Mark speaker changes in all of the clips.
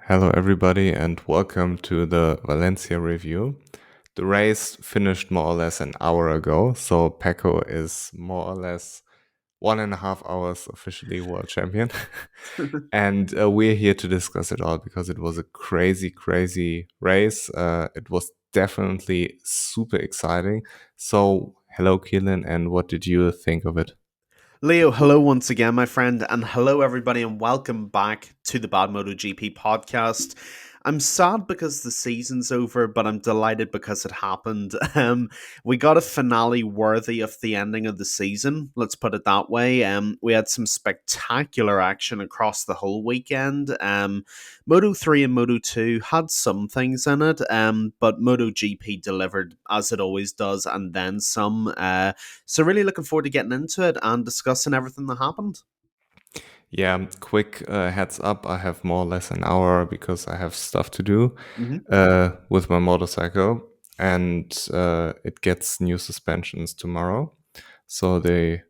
Speaker 1: Hello, everybody, and welcome to the Valencia review. The race finished more or less an hour ago, so Pecco is more or less 1.5 hours officially world champion. And we're here to discuss it all because it was a crazy, crazy race. It was definitely super exciting. So, hello, Keelan, and what did you think of it?
Speaker 2: Leo, hello once again, my friend, and hello everybody, and welcome back to the Bad MotoGP podcast. I'm sad because the season's over, but I'm delighted because it happened. We got a finale worthy of the ending of the season. Let's put it that way. We had some spectacular action across the whole weekend. Moto 3 and Moto 2 had some things in it, but MotoGP delivered as it always does, and then some. So really looking forward to getting into it and discussing everything that happened.
Speaker 1: Yeah, quick heads up. I have more or less an hour because I have stuff to do
Speaker 2: hmm
Speaker 1: with my motorcycle, and it gets new suspensions tomorrow. So the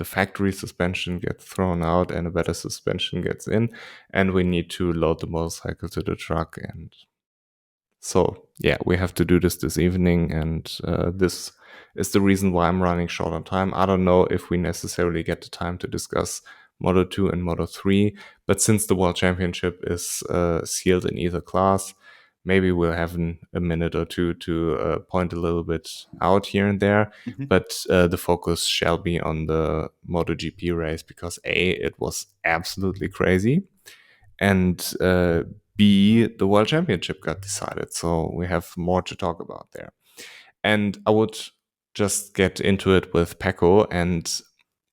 Speaker 1: factory suspension gets thrown out, and a better suspension gets in, and we need to load the motorcycle to the truck. And so yeah, we have to do this evening, and this is the reason why I'm running short on time. I don't know if we necessarily get the time to discuss Moto 2 and Moto 3, but since the World Championship is sealed in either class, maybe we'll have a minute or two to point a little bit out here and there.
Speaker 2: hmm
Speaker 1: But the focus shall be on the MotoGP race because A, it was absolutely crazy, and B, the World Championship got decided. So we have more to talk about there. And I would just get into it with Pecco, and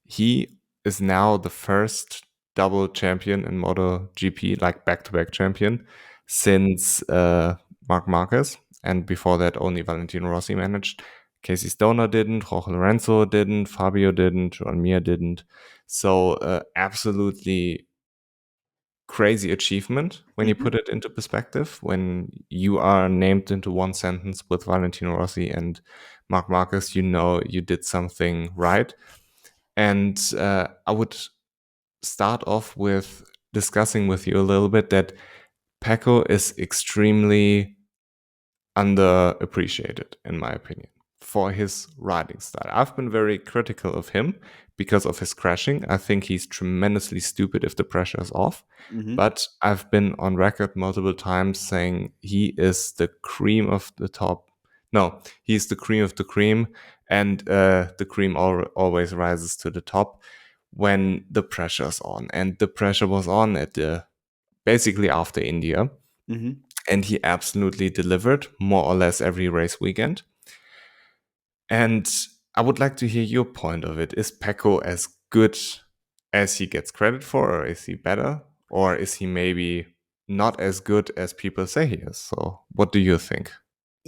Speaker 1: he is now the first double champion in MotoGP, like back-to-back champion, since Marc Marquez. And before that, only Valentino Rossi managed. Casey Stoner didn't, Jorge Lorenzo didn't, Fabio didn't, Joan Mir didn't. So absolutely crazy achievement when you
Speaker 2: hmm
Speaker 1: put it into perspective. When you are named into one sentence with Valentino Rossi and Marc Marquez, you know you did something right. And I would start off with discussing with you a little bit that Pecco is extremely underappreciated, in my opinion, for his riding style. I've been very critical of him because of his crashing. I think he's tremendously stupid if the pressure is off.
Speaker 2: hmm
Speaker 1: But I've been on record multiple times saying he is the cream of the top. No, he's the cream of the cream, and the cream always rises to the top when the pressure's on. And the pressure was on at the basically after India,
Speaker 2: hmm
Speaker 1: and he absolutely delivered more or less every race weekend. And I would like to hear your point of it. Is Pecco as good as he gets credit for, or is he better? Or is he maybe not as good as people say he is? So, what do you think?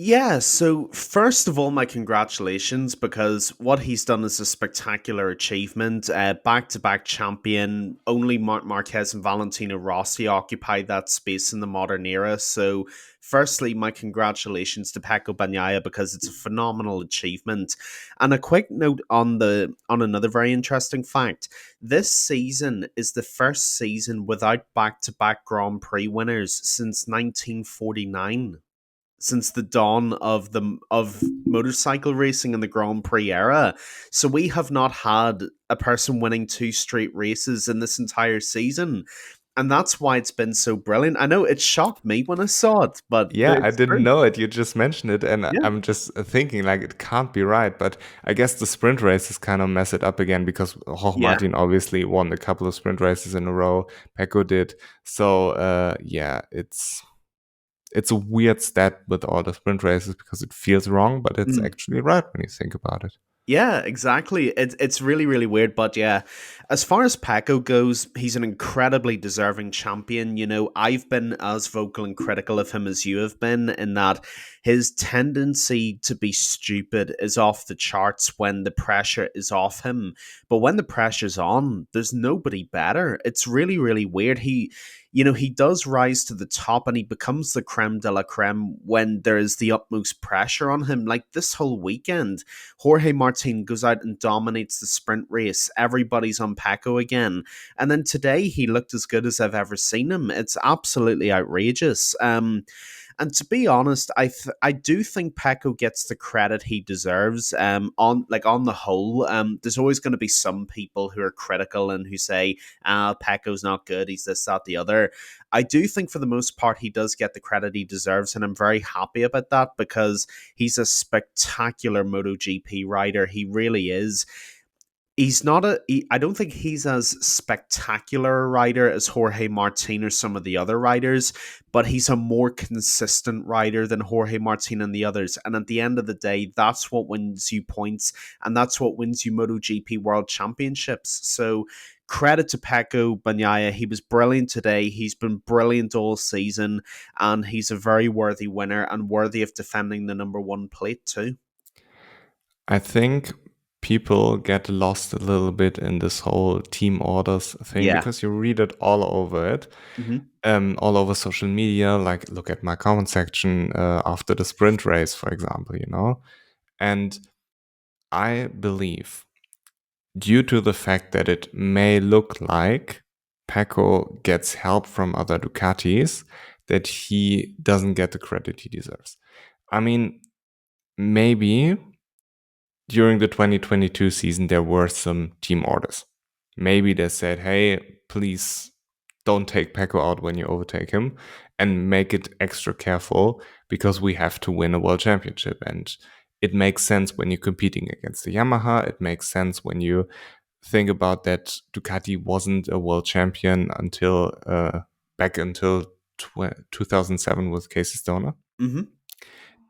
Speaker 2: Yeah, so first of all, my congratulations because what he's done is a spectacular achievement. Back to back champion, only Marc Marquez and Valentino Rossi occupied that space in the modern era. So, firstly, my congratulations to Pecco Bagnaia because it's a phenomenal achievement. And a quick note on another very interesting fact: this season is the first season without back to back Grand Prix winners since 1949, since the dawn of motorcycle racing in the Grand Prix era. So we have not had a person winning two straight races in this entire season. And that's why it's been so brilliant. I know it shocked me when I saw it, but
Speaker 1: Yeah, I
Speaker 2: it's
Speaker 1: didn't
Speaker 2: true.
Speaker 1: know it. You just mentioned it, and
Speaker 2: Yeah.
Speaker 1: I'm just thinking like it can't be right. But I guess the sprint races kind of mess it up again because Jorge
Speaker 2: Yeah.
Speaker 1: Martin obviously won a couple of sprint races in a row. Pecco did. So yeah, it's a weird stat with all the sprint races because it feels wrong, but it's
Speaker 2: Mm.
Speaker 1: actually right when you think about it.
Speaker 2: Yeah, exactly. It's really, really weird. But yeah, as far as Pecco goes, he's an incredibly deserving champion. You know, I've been as vocal and critical of him as you have been, in that his tendency to be stupid is off the charts when the pressure is off him. But when the pressure's on, there's nobody better. It's really, really weird. he does rise to the top and he becomes the creme de la creme when there is the utmost pressure on him. Like this whole weekend, Jorge Martin goes out and dominates the sprint race. Everybody's on Pecco again. And then today he looked as good as I've ever seen him. It's absolutely outrageous. And to be honest, I do think Pecco gets the credit he deserves. On the whole, there's always going to be some people who are critical and who say, Pecco's not good. He's this, that, the other. I do think for the most part he does get the credit he deserves, and I'm very happy about that because he's a spectacular MotoGP rider. He really is. He's not I don't think he's as spectacular a rider as Jorge Martin or some of the other riders, but he's a more consistent rider than Jorge Martin and the others. And at the end of the day, that's what wins you points, and that's what wins you MotoGP World Championships. So credit to Pecco Bagnaia. He was brilliant today. He's been brilliant all season, and he's a very worthy winner and worthy of defending the number one plate too.
Speaker 1: I think people get lost a little bit in this whole team orders thing
Speaker 2: Yeah.
Speaker 1: because you read it all over it,
Speaker 2: Hmm.
Speaker 1: all over social media. Like, look at my comment section after the sprint race, for example, And I believe, due to the fact that it may look like Pecco gets help from other Ducatis, that he doesn't get the credit he deserves. I mean, maybe during the 2022 season, there were some team orders. Maybe they said, hey, please don't take Pecco out when you overtake him and make it extra careful because we have to win a world championship. And it makes sense when you're competing against the Yamaha. It makes sense when you think about that Ducati wasn't a world champion until back until 2007 with Casey Stoner.
Speaker 2: Hmm.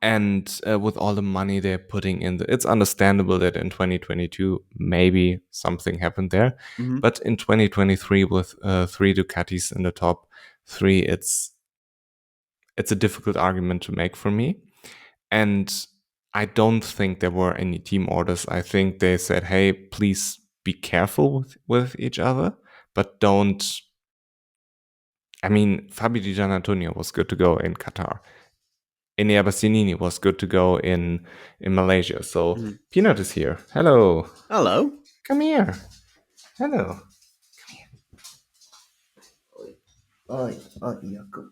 Speaker 1: And with all the money they're putting in, it's understandable that in 2022 maybe something happened there.
Speaker 2: Hmm.
Speaker 1: But in 2023 with three Ducatis in the top three, it's a difficult argument to make for me. And I don't think there were any team orders. I think they said, hey, please be careful with each other, but don't. I mean, Fabio Di Giannantonio was good to go in Qatar. Enea Bastianini was good to go in Malaysia. So
Speaker 2: Hmm.
Speaker 1: Peanut is here. Hello.
Speaker 2: Hello.
Speaker 1: Come here. Hello.
Speaker 3: Oi, oi, Jakob.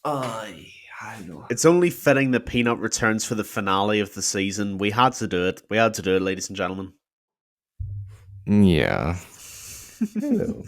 Speaker 3: Oi, hallo.
Speaker 2: It's only fitting that Peanut returns for the finale of the season. We had to do it. We had to do it, ladies and gentlemen.
Speaker 1: Yeah. Hello.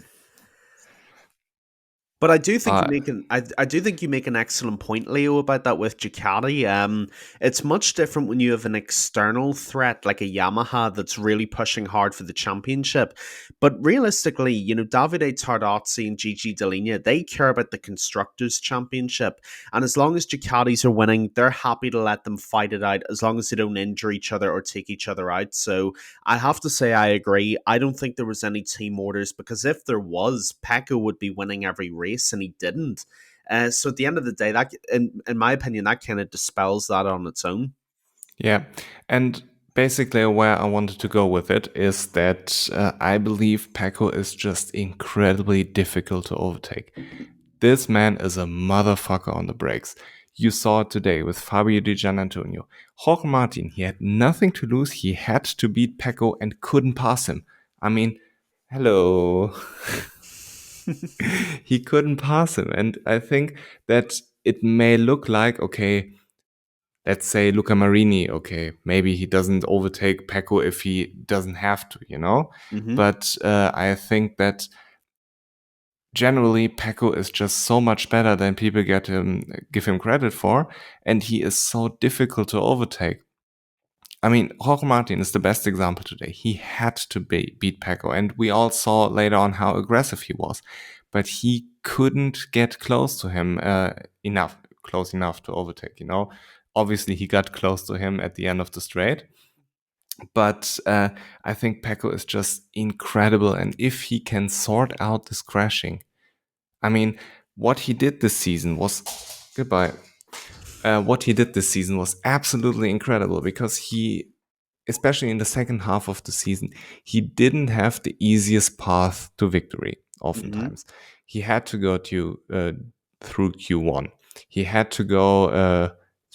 Speaker 2: But I do think you
Speaker 1: Uh,
Speaker 2: make I do think you make an excellent point, Leo, about that with Ducati. It's much different when you have an external threat like a Yamaha that's really pushing hard for the championship. But realistically, Davide Tardozzi and Gigi Dall'Igna, they care about the constructors' championship, and as long as Ducatis are winning, they're happy to let them fight it out as long as they don't injure each other or take each other out. So I have to say I agree. I don't think there was any team orders because if there was, Pecco would be winning every race and he didn't. So at the end of the day, that in my opinion, that kind of dispels that on its own.
Speaker 1: yeah. And basically, where I wanted to go with it is that I believe Pecco is just incredibly difficult to overtake. This man is a motherfucker on the brakes. You saw it today with Fabio Di Giannantonio. Jorge Martin, he had nothing to lose. He had to beat Pecco and couldn't pass him. I mean, hello. He couldn't pass him. And I think that it may look like, okay, let's say Luca Marini, okay, maybe he doesn't overtake Pecco if he doesn't have to.
Speaker 2: Hmm.
Speaker 1: But I think that generally Pecco is just so much better than people give him credit for, and he is so difficult to overtake. I mean, Jorge Martin is the best example today. He had to beat Pecco, and we all saw later on how aggressive he was, but he couldn't get close to him close enough to overtake. Obviously, he got close to him at the end of the straight, but I think Pecco is just incredible, and if he can sort out this crashing, I mean, what he did this season was goodbye. What he did this season was absolutely incredible because especially in the second half of the season, he didn't have the easiest path to victory.
Speaker 2: Hmm.
Speaker 1: Oftentimes, he had to go through Q1. He had to go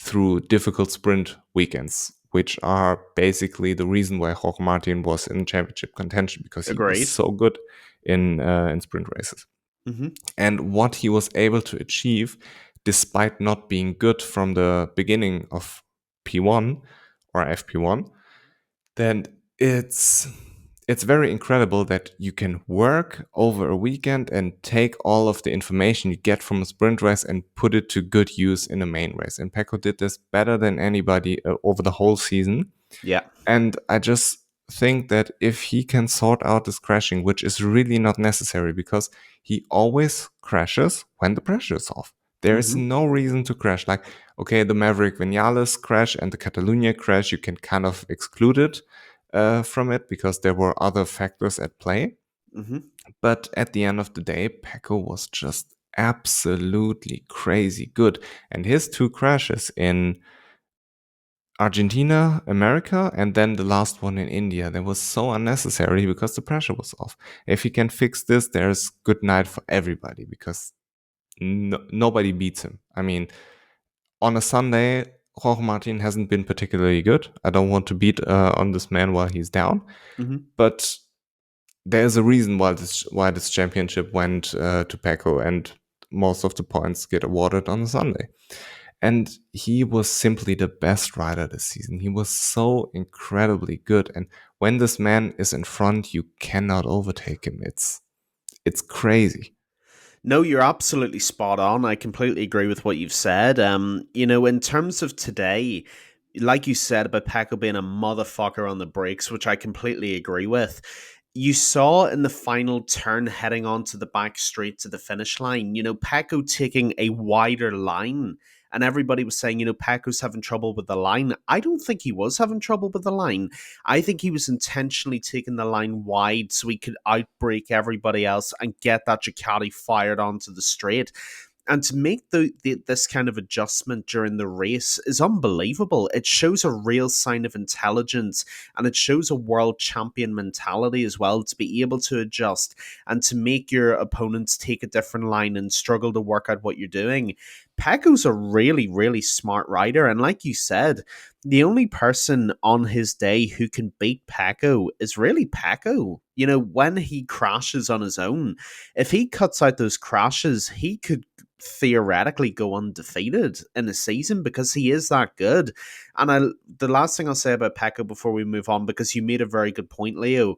Speaker 1: through difficult sprint weekends, which are basically the reason why Jorge Martin was in championship contention, because he was
Speaker 2: Agreed.
Speaker 1: so good in sprint races.
Speaker 2: Hmm.
Speaker 1: And what he was able to achieve, despite not being good from the beginning of P1 or FP1, then it's very incredible that you can work over a weekend and take all of the information you get from a sprint race and put it to good use in a main race. And Pecco did this better than anybody over the whole season.
Speaker 2: Yeah.
Speaker 1: And I just think that if he can sort out this crashing, which is really not necessary because he always crashes when the pressure is off. There is
Speaker 2: Hmm.
Speaker 1: no reason to crash. Like, okay, the Maverick Vinales crash and the Catalunya crash, you can kind of exclude it from it because there were other factors at play.
Speaker 2: Hmm.
Speaker 1: But at the end of the day, Pecco was just absolutely crazy good. And his two crashes in Argentina, America, and then the last one in India. That was so unnecessary because the pressure was off. If he can fix this, there's good night for everybody because nobody beats him. I mean, on a Sunday, Jorge Martin hasn't been particularly good. I don't want to beat on this man while he's down,
Speaker 2: Hmm.
Speaker 1: but there's a reason why this championship went to Pecco, and most of the points get awarded on a Sunday. And he was simply the best rider this season. He was so incredibly good. And when this man is in front, you cannot overtake him. It's crazy.
Speaker 2: No, you're absolutely spot on. I completely agree with what you've said. In terms of today, like you said about Pecco being a motherfucker on the brakes, which I completely agree with. You saw in the final turn heading onto the back straight to the finish line, Pecco taking a wider line. And everybody was saying, Pecco's having trouble with the line. I don't think he was having trouble with the line. I think he was intentionally taking the line wide so he could outbreak everybody else and get that Ducati fired onto the straight. And to make this kind of adjustment during the race is unbelievable. It shows a real sign of intelligence, and it shows a world champion mentality as well, to be able to adjust and to make your opponents take a different line and struggle to work out what you're doing. Pecco's a really, really smart rider. And like you said, the only person on his day who can beat Pecco is really Pecco. When he crashes on his own, if he cuts out those crashes, he could theoretically go undefeated in a season because he is that good. And the last thing I'll say about Pecco before we move on, because you made a very good point, Leo,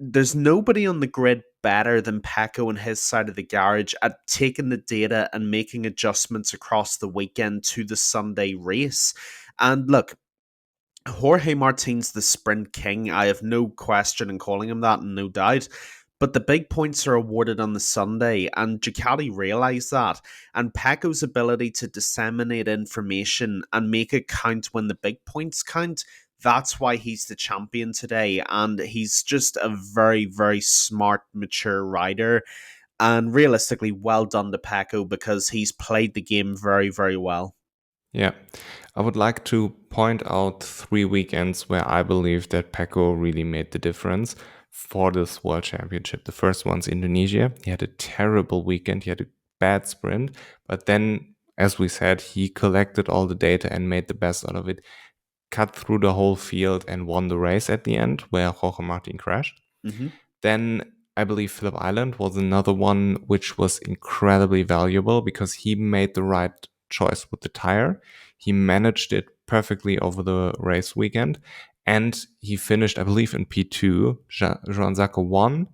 Speaker 2: there's nobody on the grid better than Pecco and his side of the garage at taking the data and making adjustments across the weekend to the Sunday race. And look, Jorge Martin's the sprint king. I have no question in calling him that, and no doubt. But the big points are awarded on the Sunday, and Ducati realised that. And Pecco's ability to disseminate information and make it count when the big points count, that's why he's the champion today. And he's just a very, very smart, mature rider. And realistically, well done to Pecco because he's played the game very, very well.
Speaker 1: Yeah. I would like to point out 3 weekends where I believe that Pecco really made the difference for this World Championship. The first one's Indonesia. He had a terrible weekend. He had a bad sprint, but then, as we said, he collected all the data and made the best out of it, cut through the whole field and won the race at the end where Jorge Martin crashed.
Speaker 2: Mm-hmm.
Speaker 1: Then I believe Phillip Island was another one which was incredibly valuable because he made the right choice with the tire. He managed it perfectly over the race weekend, and he finished, I believe, in P2. Joan Zarco won.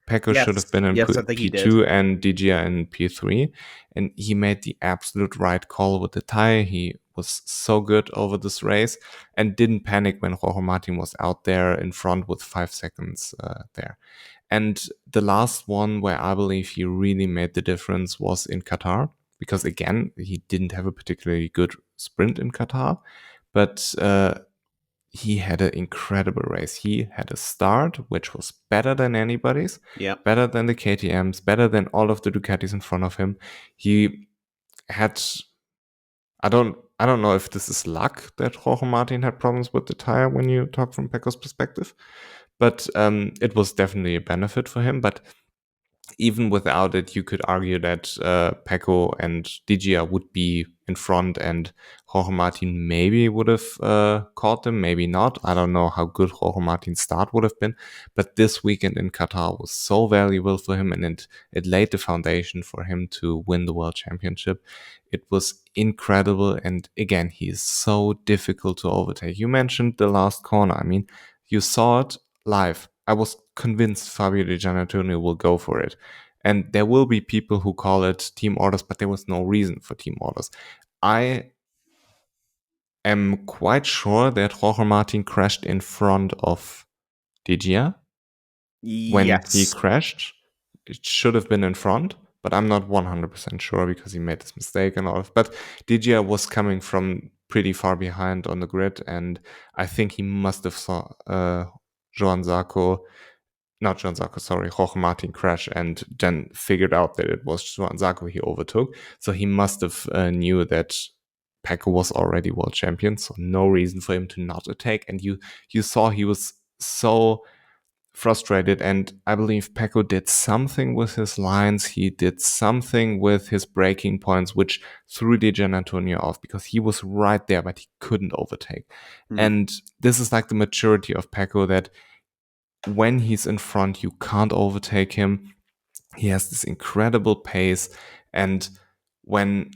Speaker 1: Pecco should have
Speaker 2: Yes,
Speaker 1: been in
Speaker 2: yes, I think he did.
Speaker 1: P2 and Digia in P3. And he made the absolute right call with the tire. He was so good over this race and didn't panic when Jorge Martin was out there in front with 5 seconds there. And the last one where I believe he really made the difference was in Qatar, because again, he didn't have a particularly good sprint in Qatar, but he had an incredible race. He had a start which was better than anybody's,
Speaker 2: Yeah.
Speaker 1: better than the KTM's, better than all of the Ducatis in front of him. He had, I don't know if this is luck that Jorge Martin had problems with the tire when you talk from Pecco's perspective, but it was definitely a benefit for him. But even without it, you could argue that Pecco and Digia would be in front, and Jorge Martin maybe would have caught them, maybe not. I don't know how good Jorge Martin's start would have been, but this weekend in Qatar was so valuable for him, and it laid the foundation for him to win the World Championship. It was incredible, and again, he is so difficult to overtake. You mentioned the last corner. I mean, you saw it live. I was convinced Fabio Di Giannantonio will go for it. And there will be people who call it team orders, but there was no reason for team orders. I am quite sure that Jorge Martin crashed in front of Digia when he
Speaker 2: Yes.
Speaker 1: crashed. It should have been in front, but I'm not 100% sure because he made this mistake and all of. But Digia was coming from pretty far behind on the grid, and I think he must have saw Joan Zarco, not Joan Zarco, sorry, Jorge Martin crash, and then figured out that it was Joan Zarco he overtook. So he must have knew that Pecco was already world champion, so no reason for him to not attack. And you saw he was so frustrated, and I believe Pecco did something with his lines. He did something with his braking points, which threw Di Giannantonio off because he was right there, but he couldn't overtake.
Speaker 2: Mm.
Speaker 1: And this is like the maturity of Pecco, that when he's in front, you can't overtake him. He has this incredible pace, and when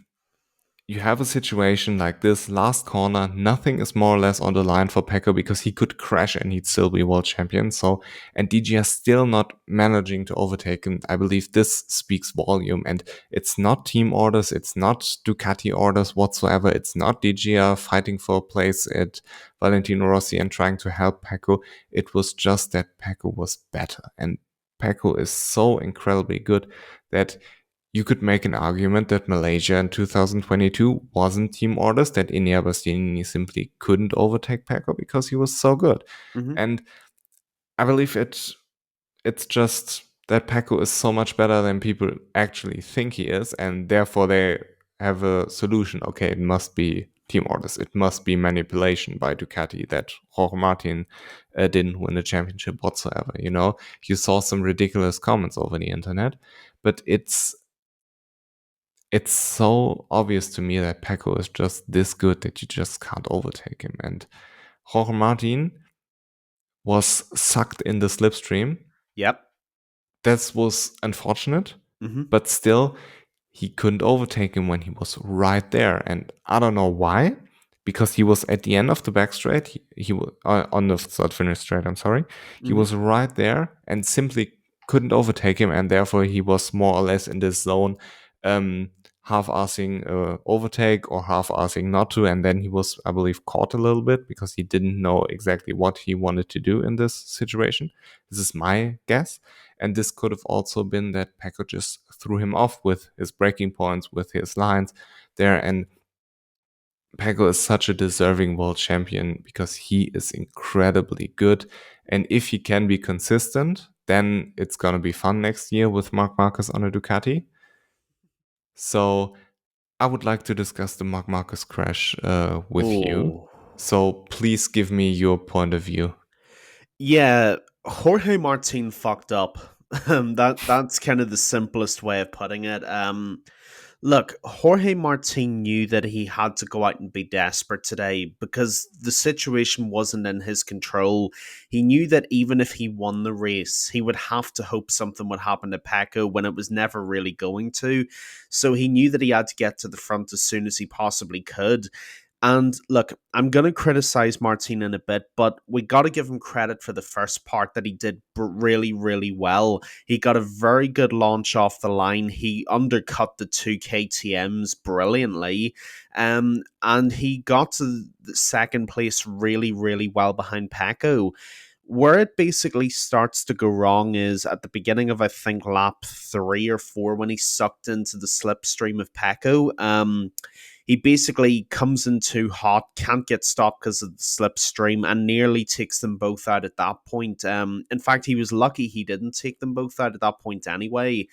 Speaker 1: you have a situation like this last corner, nothing is more or less on the line for Pecco because he could crash and he'd still be world champion. So, and DG is still not managing to overtake him. I believe this speaks volume, and it's not team orders, it's not Ducati orders whatsoever. It's not DG fighting for a place at Valentino Rossi and trying to help Pecco. It was just that Pecco was better, and Pecco is so incredibly good that you could make an argument that Malaysia in 2022 wasn't team orders, that Inia Bastianini simply couldn't overtake Pecco because he was so good.
Speaker 2: Mm-hmm.
Speaker 1: And I believe it's just that Pecco is so much better than people actually think he is, and therefore they have a solution. Okay, it must be team orders. It must be manipulation by Ducati that Jorge Martin didn't win the championship whatsoever. You know, you saw some ridiculous comments over the internet, but it's so obvious to me that Pecco is just this good that you just can't overtake him. And Jorge Martin was sucked in the slipstream.
Speaker 2: Yep.
Speaker 1: That was unfortunate,
Speaker 2: Mm-hmm.
Speaker 1: but still, he couldn't overtake him when he was right there. And I don't know why, because he was at the end of the back straight. He was on the start finish straight. I'm sorry. He
Speaker 2: Mm-hmm.
Speaker 1: was right there and simply couldn't overtake him, and therefore he was more or less in this zone, half-assing overtake or half-assing not to. And then he was, I believe, caught a little bit because he didn't know exactly what he wanted to do in this situation. This is my guess. And this could have also been that Pecco just threw him off with his breaking points, with his lines there. And Pecco is such a deserving world champion because he is incredibly good. And if he can be consistent, then it's going to be fun next year with Marc Marquez on a Ducati. So I would like to discuss the Marc Marquez crash with you.
Speaker 2: Oh.
Speaker 1: So please give me your point of view.
Speaker 2: Yeah, Jorge Martin fucked up. That's kind of the simplest way of putting it. Look, Jorge Martin knew that he had to go out and be desperate today because the situation wasn't in his control. He knew that even if he won the race, he would have to hope something would happen to Pecco when it was never really going to. So he knew that he had to get to the front as soon as he possibly could. And look, I'm going to criticize Martin in a bit, but we got to give him credit for the first part that he did really, really well. He got a very good launch off the line. He undercut the two KTMs brilliantly. And he got to the second place really, really well behind Pecco. Where it basically starts to go wrong is at the beginning of, I think, lap 3 or 4 when he sucked into the slipstream of Pecco. He basically comes in too hot, can't get stopped because of the slipstream, and nearly takes them both out at that point. In fact, he was lucky he didn't take them both out at that point anyway.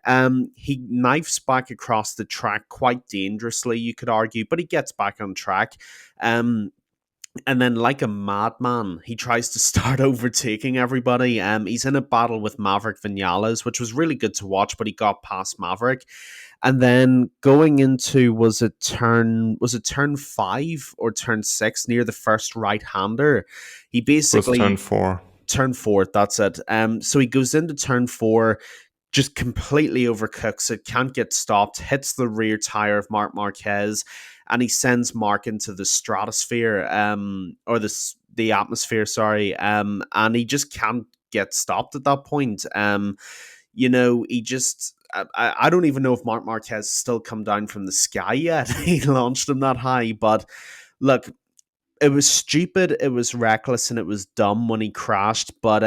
Speaker 2: He knifes back across the track quite dangerously, you could argue, but he gets back on track. And then, like a madman, he tries to start overtaking everybody. He's in a battle with Maverick Vinales, which was really good to watch, but he got past Maverick. And then going into was it turn 5 or turn 6 near the first right hander? He
Speaker 1: It was turn
Speaker 2: basically
Speaker 1: 4.
Speaker 2: turn 4, that's it. So he goes into turn 4, just completely overcooks it, can't get stopped, hits the rear tire of Marc Marquez, and he sends Mark into the stratosphere, or the atmosphere, sorry, and he just can't get stopped at that point. He just. I don't even know if Marc Marquez still come down from the sky yet. He launched him that high, but look, it was stupid, it was reckless, and it was dumb when he crashed. But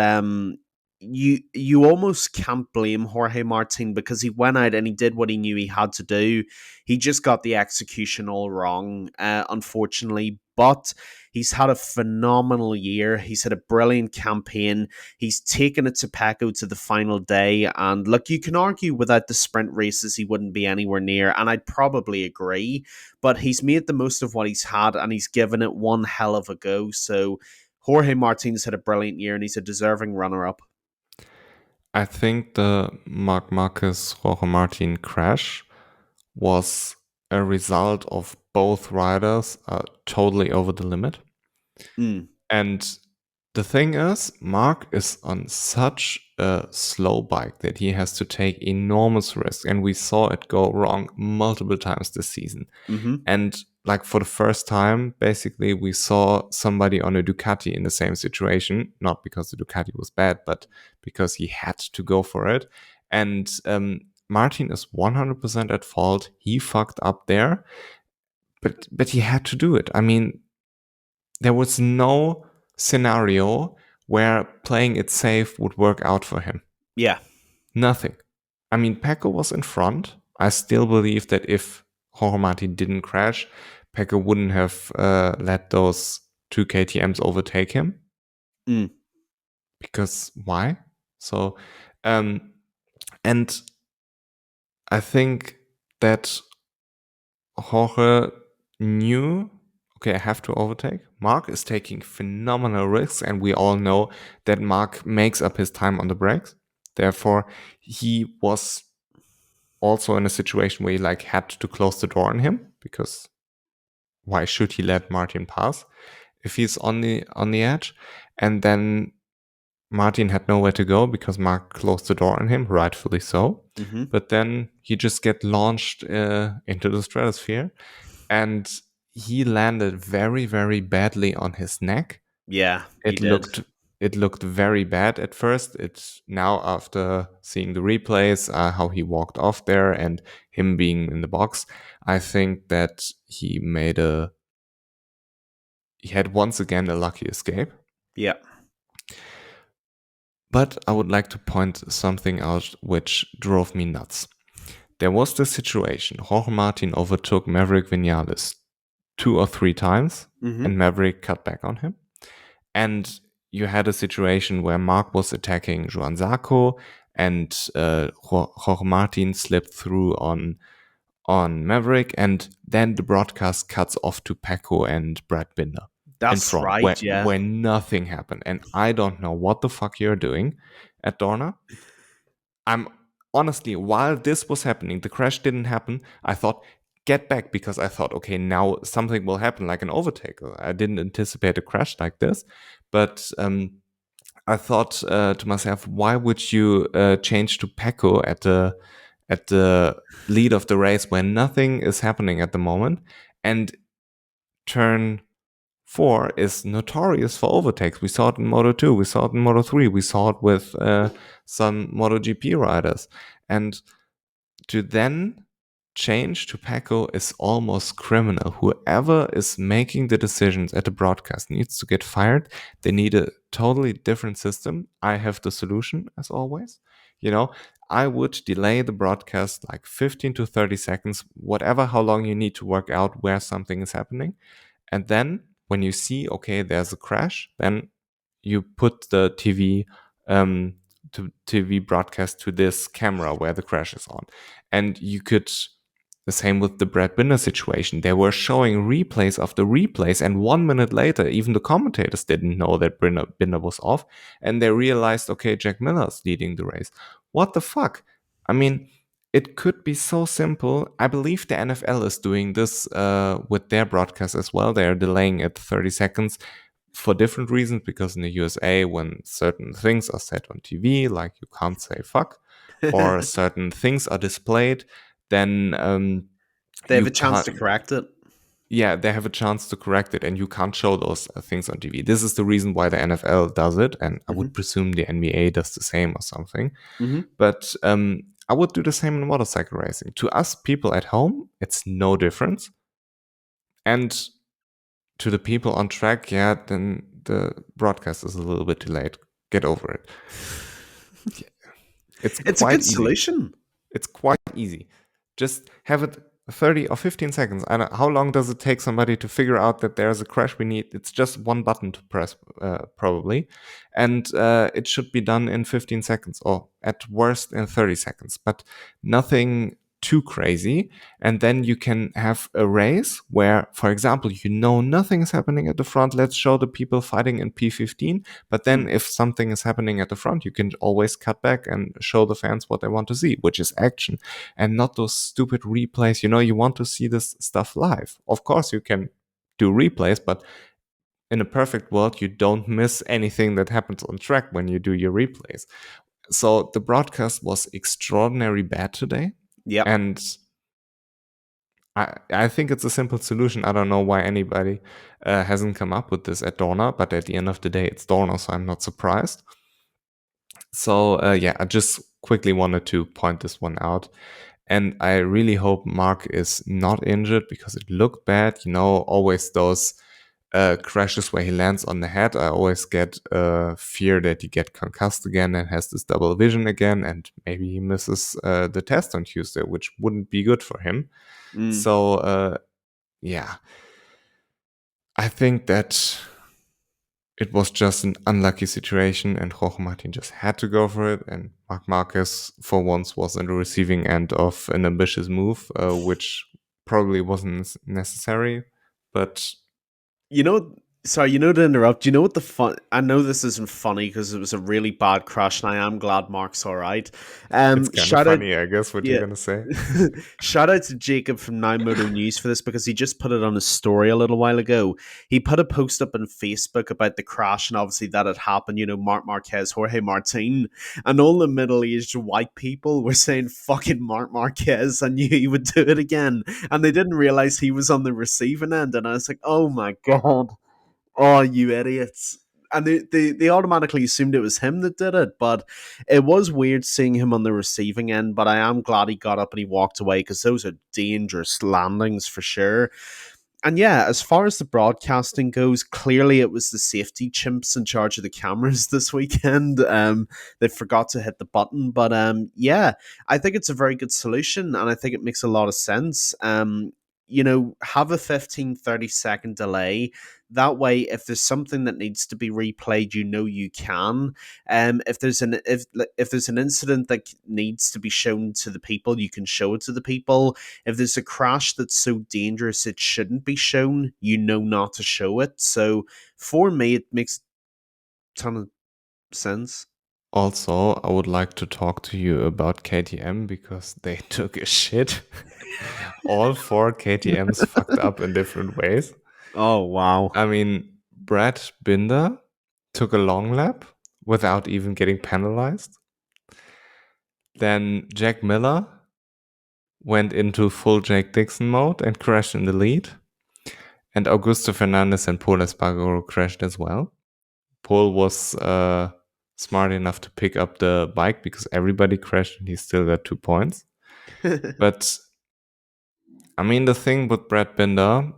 Speaker 2: you almost can't blame Jorge Martin, because he went out and he did what he knew he had to do. He just got the execution all wrong, unfortunately. But he's had a phenomenal year. He's had a brilliant campaign. He's taken it to Pecco to the final day. And look, you can argue without the sprint races, he wouldn't be anywhere near. And I'd probably agree, but he's made the most of what he's had and he's given it one hell of a go. So Jorge Martin's had a brilliant year and he's a deserving runner up.
Speaker 1: I think the Marc Marquez Jorge Martin crash was a result of both riders totally over the limit.
Speaker 2: Mm.
Speaker 1: And the thing is, Mark is on such a slow bike that he has to take enormous risks. And we saw it go wrong multiple times this season.
Speaker 2: Mm-hmm.
Speaker 1: And like for the first time, basically, we saw somebody on a Ducati in the same situation, not because the Ducati was bad, but because he had to go for it. And Martin is 100% at fault. He fucked up there, but he had to do it. I mean, there was no scenario where playing it safe would work out for him.
Speaker 2: Yeah.
Speaker 1: Nothing. I mean, Pecco was in front. I still believe that if Jorge Martin didn't crash, Pecco wouldn't have let those two KTMs overtake him.
Speaker 2: Mm.
Speaker 1: Because why? So, and I think that Jorge knew, okay, I have to overtake. Mark is taking phenomenal risks, and we all know that Mark makes up his time on the brakes. Therefore, he was also in a situation where he like had to close the door on him, because why should he let Martin pass if he's on the edge? And then Martin had nowhere to go because Mark closed the door on him, rightfully so.
Speaker 2: Mm-hmm.
Speaker 1: But then he just get launched into the stratosphere, and he landed very, very badly on his neck.
Speaker 2: Yeah, he
Speaker 1: It
Speaker 2: did.
Speaker 1: looked very bad at first. It's now, after seeing the replays, how he walked off there and him being in the box, I think that he had once again a lucky escape.
Speaker 2: Yeah.
Speaker 1: But I would like to point something out which drove me nuts. There was this situation. Jorge Martin overtook Maverick Vinales 2 or 3 times,
Speaker 2: Mm-hmm.
Speaker 1: and Maverick cut back on him. And you had a situation where Mark was attacking Joan Zarco, and Jorge Martin slipped through on Maverick, and then the broadcast cuts off to Pecco and Brad Binder in
Speaker 2: That's
Speaker 1: front,
Speaker 2: right, yeah.
Speaker 1: where nothing happened. And I don't know what the fuck you're doing at Dorna. I'm honestly, while this was happening, the crash didn't happen. I thought, get back, because I thought, okay, now something will happen, like an overtake. I didn't anticipate a crash like this, but I thought to myself, why would you change to Pecco at the lead of the race when nothing is happening at the moment? And turn 4 is notorious for overtakes. We saw it in Moto 2, we saw it in Moto 3, we saw it with some MotoGP riders. And to then change to Pecco is almost criminal. Whoever is making the decisions at the broadcast needs to get fired. They need a totally different system. I have the solution, as always. I would delay the broadcast like 15 to 30 seconds, whatever, how long you need to work out where something is happening. And then when you see, okay, there's a crash, then you put the TV broadcast to this camera where the crash is on. And you could The same with the Brad Binder situation. They were showing replays of the replays, and 1 minute later, even the commentators didn't know that Binder was off, and they realized, okay, Jack Miller's leading the race. What the fuck? I mean, it could be so simple. I believe the NFL is doing this with their broadcast as well. They are delaying it 30 seconds for different reasons, because in the USA, when certain things are said on TV, like you can't say fuck, or certain things are displayed, then
Speaker 2: They have
Speaker 1: you
Speaker 2: a chance to
Speaker 1: can't.
Speaker 2: correct it.
Speaker 1: Yeah, they have a chance to correct it, and you can't show those things on TV. This is the reason why the NFL does it, and I would presume the NBA does the same or something.
Speaker 2: Mm-hmm.
Speaker 1: But I would do the same in motorcycle racing. To us people at home, it's no difference, and to the people on track, yeah, then the broadcast is a little bit delayed. Get over it. It's
Speaker 2: It's a
Speaker 1: quite
Speaker 2: good
Speaker 1: easy.
Speaker 2: solution.
Speaker 1: It's quite easy. Just have it 30 or 15 seconds. I don't, how long does it take somebody to figure out that there's a crash we need? It's just one button to press, probably. And it should be done in 15 seconds, or at worst in 30 seconds. But nothing too crazy. And then you can have a race where, for example, you know nothing is happening at the front. Let's show the people fighting in P15. But then if something is happening at the front, you can always cut back and show the fans what they want to see, which is action, and not those stupid replays. You know, you want to see this stuff live. Of course, you can do replays, but in a perfect world, you don't miss anything that happens on track when you do your replays. So the broadcast was extraordinarily bad today.
Speaker 2: Yep.
Speaker 1: And I think it's a simple solution. I don't know why anybody hasn't come up with this at Dorna, but at the end of the day, it's Dorna, so I'm not surprised. So yeah, I just quickly wanted to point this one out. And I really hope Marc is not injured, because it looked bad. You know, always those crashes where he lands on the head. I always get fear that he get concussed again and has this double vision again, and maybe he misses the test on Tuesday, which wouldn't be good for him. So yeah, I think that it was just an unlucky situation, and Jorge Martin just had to go for it. And Marc Marquez, for once, was in the receiving end of an ambitious move, which probably wasn't necessary. But
Speaker 2: You know, sorry, to interrupt. You know what the fun? I know this isn't funny because it was a really bad crash, and I am glad Mark's all right.
Speaker 1: it's kind of
Speaker 2: Shout out,
Speaker 1: funny, I guess, what you're
Speaker 2: yeah.
Speaker 1: gonna say.
Speaker 2: Shout out to Jacob from Now Moto News for this, because he just put it on his story a little while ago. He put a post up on Facebook about the crash, and obviously that had happened. You know, Marc Marquez, Jorge Martin, and all the middle-aged white people were saying, "Fucking Marc Marquez, I knew he would do it again," and they didn't realize he was on the receiving end. And I was like, "Oh my god, oh you idiots!" And they automatically assumed it was him that did it, but it was weird seeing him on the receiving end. But I am glad he got up and he walked away, because those are dangerous landings for sure. And yeah, as far as the broadcasting goes, clearly it was the safety chimps in charge of the cameras this weekend. They forgot to hit the button, but yeah, I think it's a very good solution, and I think it makes a lot of sense. You know, have a 15-30 second delay. That way, if there's something that needs to be replayed, you know you can. If there's an incident that needs to be shown to the people, you can show it to the people. If there's a crash that's so dangerous it shouldn't be shown, you know not to show it. So for me, it makes a ton of sense.
Speaker 1: Also, I would like to talk to you about KTM, because they took a shit. All four KTMs fucked up in different ways.
Speaker 2: Oh wow.
Speaker 1: I mean, Brad Binder took a long lap without even getting penalized. Then Jack Miller went into full Jake Dixon mode and crashed in the lead. And Augusto Fernandez and Paul Espargaro crashed as well. Paul was smart enough to pick up the bike, because everybody crashed and he still got 2 points. But I mean, the thing with Brad Binder,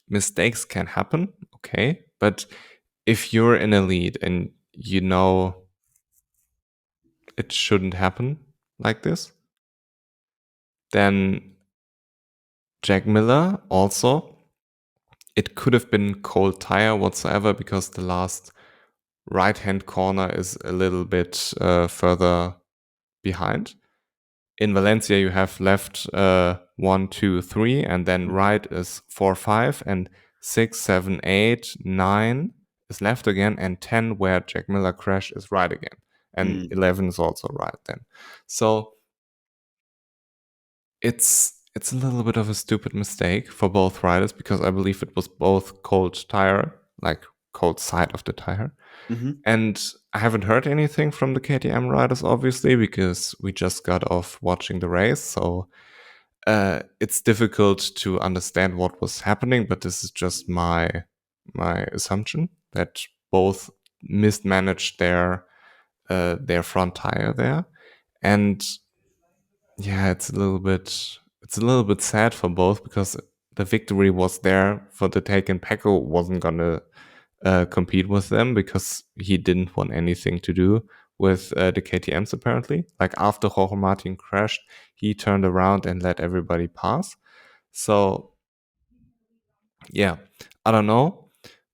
Speaker 1: mistakes can happen, okay? But if you're in a lead and you know it shouldn't happen like this, then Jack Miller also, it could have been cold tire whatsoever, because the last right-hand corner is a little bit further behind. in Valencia you have left 1, 2, 3, and then
Speaker 2: Mhm.
Speaker 1: right is 4, 5, and 6, 7, 8, 9 is left again, and 10 where Jack Miller crashed is right again, and
Speaker 2: Mm.
Speaker 1: 11 is also right then. So it's a little bit of a stupid mistake for both riders because I believe it was both cold tire, like cold side of the tire.
Speaker 2: Mhm.
Speaker 1: And I haven't heard anything from the KTM riders, obviously, because we just got off watching the race. So it's difficult to understand what was happening, but this is just my assumption that both mismanaged their front tire there. And yeah, it's a little bit sad for both because the victory was there for the take, and Pecco wasn't gonna compete with them because he didn't want anything to do with the KTM's apparently. Like after Jorge Martin crashed, he turned around and let everybody pass. So yeah, I don't know,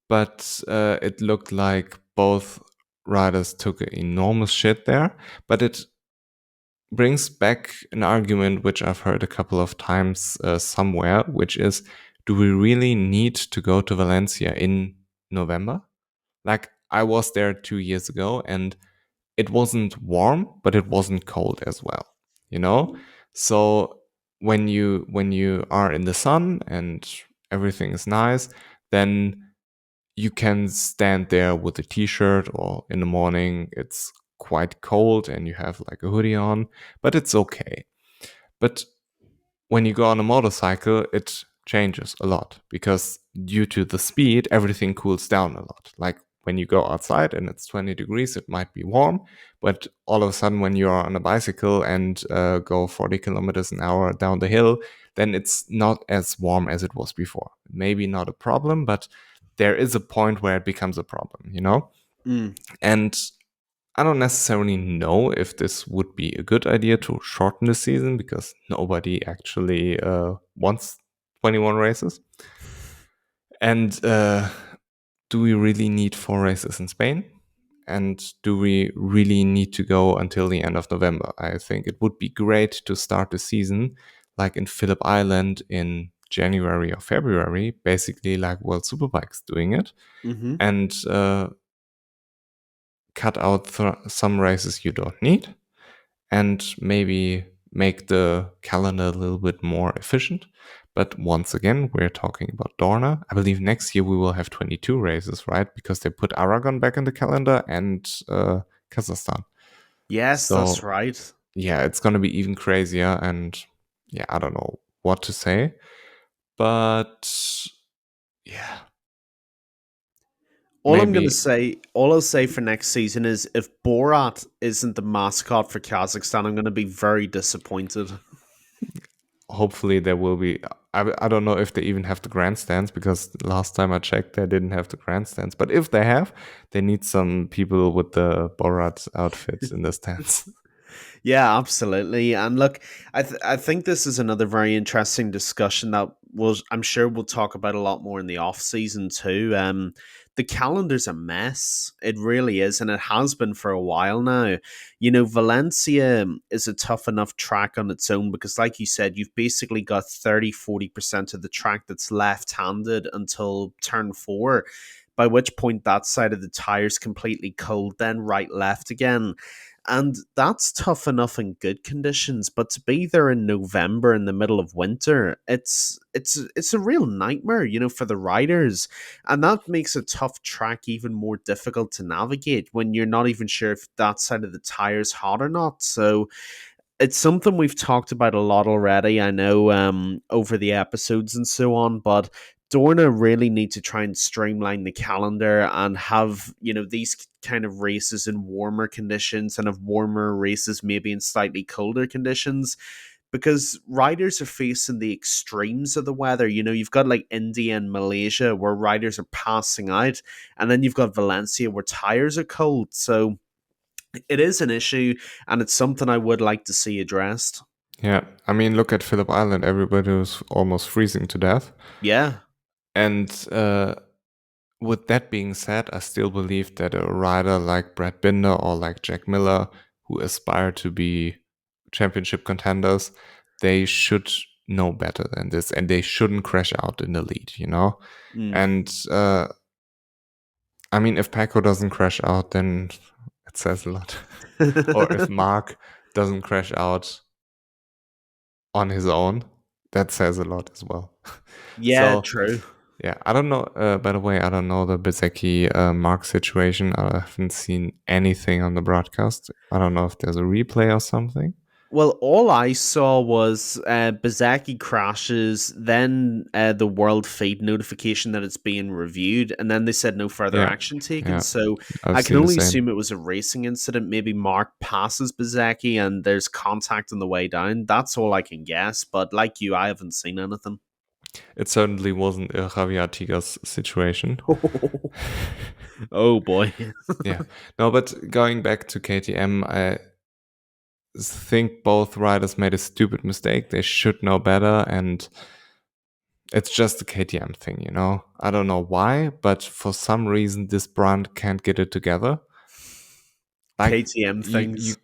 Speaker 1: but it looked like both riders took an enormous shit there. But it brings back an argument which I've heard a couple of times somewhere, which is, do we really need to go to Valencia in November? Like, I was there 2 years ago and it wasn't warm, but it wasn't cold as well, you know? So when you are in the sun and everything is nice, then you can stand there with a t-shirt, or in the morning it's quite cold and you have like a hoodie on, but it's okay. But when you go on a motorcycle, it changes a lot because due to the speed, everything cools down a lot. Like when you go outside and it's 20 degrees, it might be warm, but all of a sudden, when you're on a bicycle and go 40 kilometers an hour down the hill, then it's not as warm as it was before. Maybe not a problem, but there is a point where it becomes a problem, you know?
Speaker 2: Mm.
Speaker 1: And I don't necessarily know if this would be a good idea to shorten the season because nobody actually wants 21 races. And do we really need 4 races in Spain? And do we really need to go until the end of November? I think it would be great to start the season like in Phillip Island in January or February, basically like World Superbike's doing it,
Speaker 2: Mhm.
Speaker 1: and cut out some races you don't need and maybe make the calendar a little bit more efficient. But once again, we're talking about Dorna. I believe next year we will have 22 races, right? Because they put Aragon back in the calendar and Kazakhstan.
Speaker 2: Yes, that's
Speaker 1: So
Speaker 2: right.
Speaker 1: yeah, it's going to be even crazier. And yeah, I don't know what to say. But yeah, maybe
Speaker 2: All I'll say for next season is if Borat isn't the mascot for Kazakhstan, I'm gonna be very disappointed.
Speaker 1: hopefully there will be. I don't know if they even have the grandstands because last time I checked they didn't have the grandstands, but if they have, they need some people with the Borat outfits in the stands.
Speaker 2: Yeah, absolutely. And look, I think this is another very interesting discussion that I'm sure we'll talk about a lot more in the off season too. The calendar's a mess. It really is, and it has been for a while now. You know, Valencia is a tough enough track on its own because, like you said, you've basically got 30-40% of the track that's left-handed until turn four, by which point that side of the tire's completely cold, then right left again. And that's tough enough in good conditions, but to be there in November in the middle of winter, it's a real nightmare, you know, for the riders. And that makes a tough track even more difficult to navigate when you're not even sure if that side of the tire's hot or not. So it's something we've talked about a lot already, I know, over the episodes and so on, but Dorna really need to try and streamline the calendar and have, you know, these kind of races in warmer conditions and have warmer races maybe in slightly colder conditions because riders are facing the extremes of the weather. You know, you've got like India and Malaysia where riders are passing out, and then you've got Valencia where tires are cold. So it is an issue, and it's something I would like to see addressed.
Speaker 1: Yeah, I mean, look at Phillip Island. Everybody was almost freezing to death.
Speaker 2: Yeah.
Speaker 1: And with that being said, I still believe that a rider like Brad Binder or like Jack Miller, who aspire championship contenders, they should know better than this, and they shouldn't crash out in the lead, you know?
Speaker 2: Mm.
Speaker 1: And I mean, if Pecco doesn't crash out, then it says a lot. Or if Marc doesn't crash out on his own, that says a lot as well.
Speaker 2: Yeah,
Speaker 1: So,
Speaker 2: true.
Speaker 1: yeah, I don't know. By the way, I don't know the Bezecchi Marc situation. I haven't seen anything on the broadcast. I don't know if there's a replay or something.
Speaker 2: Well, all I saw was Bazaki crashes, then the world feed notification that it's being reviewed, and then they said no further
Speaker 1: Yeah,
Speaker 2: action taken.
Speaker 1: yeah,
Speaker 2: So
Speaker 1: I've
Speaker 2: I can
Speaker 1: seen the
Speaker 2: only
Speaker 1: same.
Speaker 2: assume it was a racing incident. Maybe Mark passes Bazaki and there's contact on the way down. That's all I can guess. But like you, I haven't seen anything.
Speaker 1: It certainly wasn't a Javier Tigas situation.
Speaker 2: Oh boy.
Speaker 1: Yeah, no, but going back to KTM, I think both riders made a stupid mistake. They should know better, and it's just a KTM thing, you know? I don't know why, but for some reason this brand can't get it together. Like
Speaker 2: KTM
Speaker 1: you
Speaker 2: things.
Speaker 1: you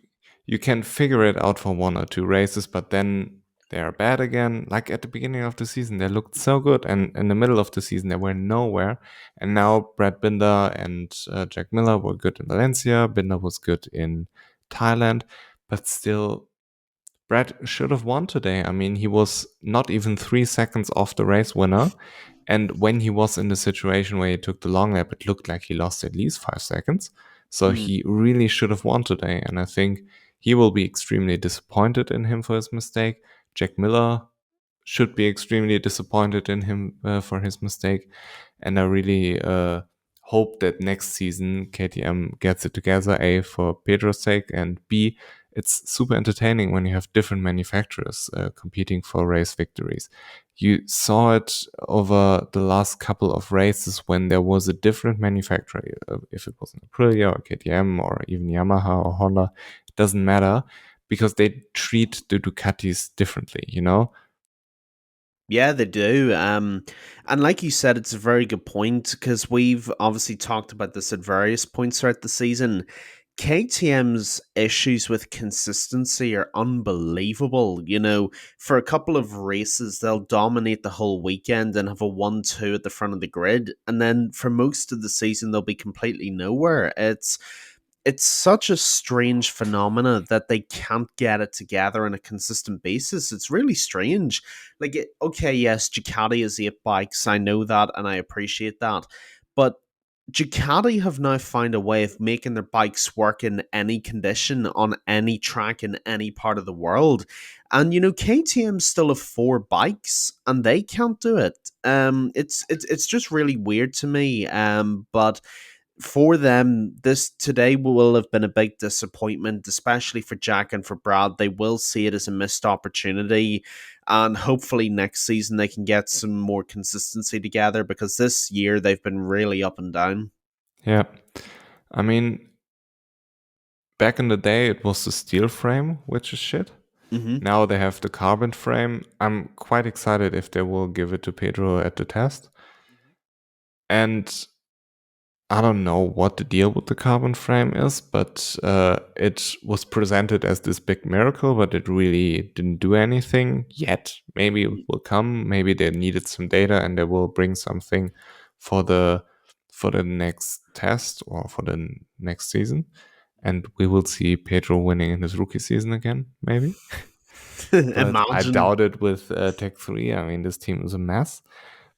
Speaker 1: you can figure it out for 1 or 2 races, but then they are bad again. Like at the beginning of the season, they looked so good, and in the middle of the season, they were nowhere. And now Brad Binder and Jack Miller were good in Valencia. Binder was good in Thailand, but still, Brad should have won today. I mean, he was not even 3 seconds off the race winner. And when he was in the situation where he took the long lap, it looked like he lost at least 5 seconds. So
Speaker 2: Hmm.
Speaker 1: he really should have won today. And I think he will be extremely disappointed in him for his mistake. Jack Miller should be extremely disappointed in him for his mistake. And I really hope that next season KTM gets it together, A, for Pedro's sake, and B, it's super entertaining when you have different manufacturers competing for race victories. You saw it over the last couple of races when there was a different manufacturer, if it was an Aprilia or KTM or even Yamaha or Honda, it doesn't matter because they treat the Ducatis differently, you know?
Speaker 2: Yeah, they do. And like you said, it's a very good point because we've obviously talked about this at various points throughout the season. KTM's issues with consistency are unbelievable. You know, for a couple of races, they'll dominate the whole weekend and have a 1-2 at the front of the grid. And then for most of the season, they'll be completely nowhere. It's such a strange phenomena that they can't get it together on a consistent basis. It's really strange. Okay, yes, Ducati is 8 bikes. I know that and I appreciate that. But Ducati have now found a way of making their bikes work in any condition on any track in any part of the world. And KTM still have 4 bikes and they can't do it. It's just really weird to me. But for them, this today will have been a big disappointment, especially for Jack and for Brad. They will see it as a missed opportunity, and hopefully next season they can get some more consistency together because this year they've been really up and down.
Speaker 1: Yeah. I mean, back in the day, it was the steel frame, which is shit.
Speaker 2: Mm-hmm.
Speaker 1: Now they have the carbon frame. I'm quite excited if they will give it to Pedro at the test. And I don't know what the deal with the carbon frame is, but it was presented as this big miracle, but it really didn't do anything yet. Maybe it will come. Maybe they needed some data and they will bring something for the next test or for the next season. And we will see Pedro winning in his rookie season again, maybe. But I
Speaker 2: Imagine.
Speaker 1: doubt it with Tech 3. I mean, this team is a mess.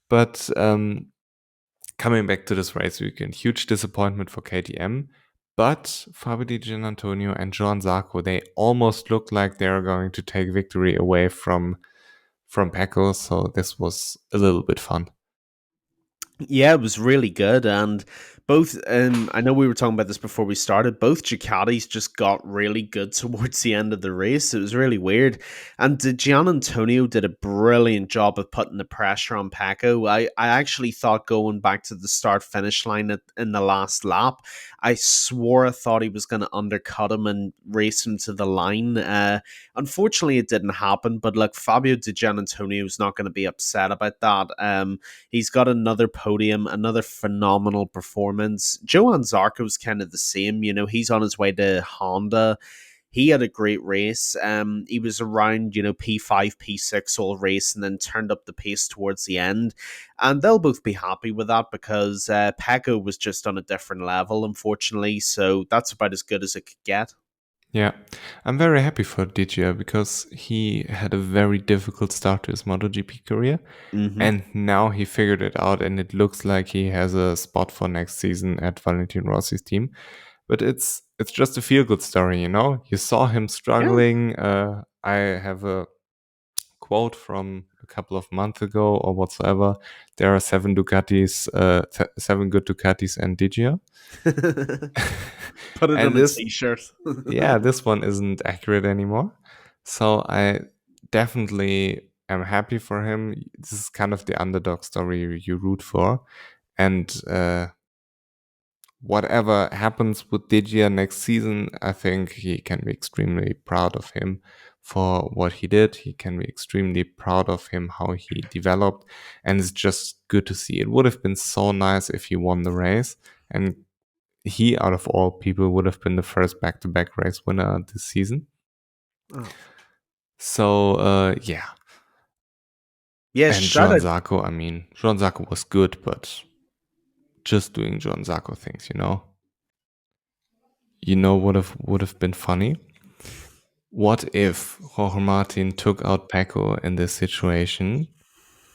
Speaker 1: But coming back to this race weekend, huge disappointment for KTM. But Fabio Di Giannantonio and Joan Zarco, they almost look like they're going to take victory away from Pecco. So this was a little bit fun.
Speaker 2: Yeah, it was really good, and both. I know we were talking about this before we started. Both Ducatis just got really good towards the end of the race. It was really weird, and Gian Antonio did a brilliant job of putting the pressure on Pecco. I actually thought going back to the start finish line in the last lap, I swore I thought he was going to undercut him and race him to the line. Unfortunately, it didn't happen. But look, Fabio Di Giannantonio is not going to be upset about that. He's got another podium, another phenomenal performance. Johan Zarco's kind of the same. He's on his way to Honda. he had a great race. He was around, P5, P6 all race and then turned up the pace towards the end. And they'll both be happy with that because Pecco was just on a different level, unfortunately. So that's about as good as it could get.
Speaker 1: Yeah, I'm very happy for Digia because he had a very difficult start to his MotoGP career,
Speaker 2: Hmm.
Speaker 1: and now he figured it out, and it looks like he has a spot for next season at Valentino Rossi's team. But it's just a feel good story, you know. You saw him
Speaker 2: Yeah.
Speaker 1: struggling. I have a quote from a couple of months ago or whatsoever. There are seven Ducatis, seven good Ducatis and Digia.
Speaker 2: Put it
Speaker 1: And
Speaker 2: on a
Speaker 1: this,
Speaker 2: t-shirt.
Speaker 1: yeah, this one isn't accurate anymore. So I definitely am happy for him. This is kind of the underdog story you root for. And whatever happens with Digia next season, I think he can be extremely proud of him for what he did. He can be extremely proud of him, how he developed. And it's just good to see. It would have been so nice if he won the race. And he, out of all people, would have been the first back to back race winner this season.
Speaker 2: Oh.
Speaker 1: So, yeah.
Speaker 2: Yeah,
Speaker 1: And
Speaker 2: shout
Speaker 1: John
Speaker 2: out.
Speaker 1: Zarco, I mean, John Zarco was good, but just doing John Zarco things, you know? You know what would have been funny? What if Jorge Martin took out Pecco in this situation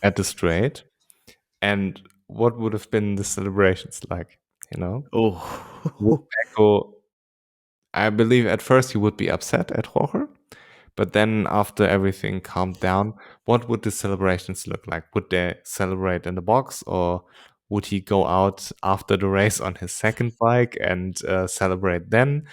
Speaker 1: at the straight? And what would have been the celebrations like, you know? Would
Speaker 2: Oh.
Speaker 1: Pecco, I believe at first he would be upset at Jorge, but then after everything calmed down, what would the celebrations look like? Would they celebrate in the box, or would he go out after the race on his second bike and celebrate then?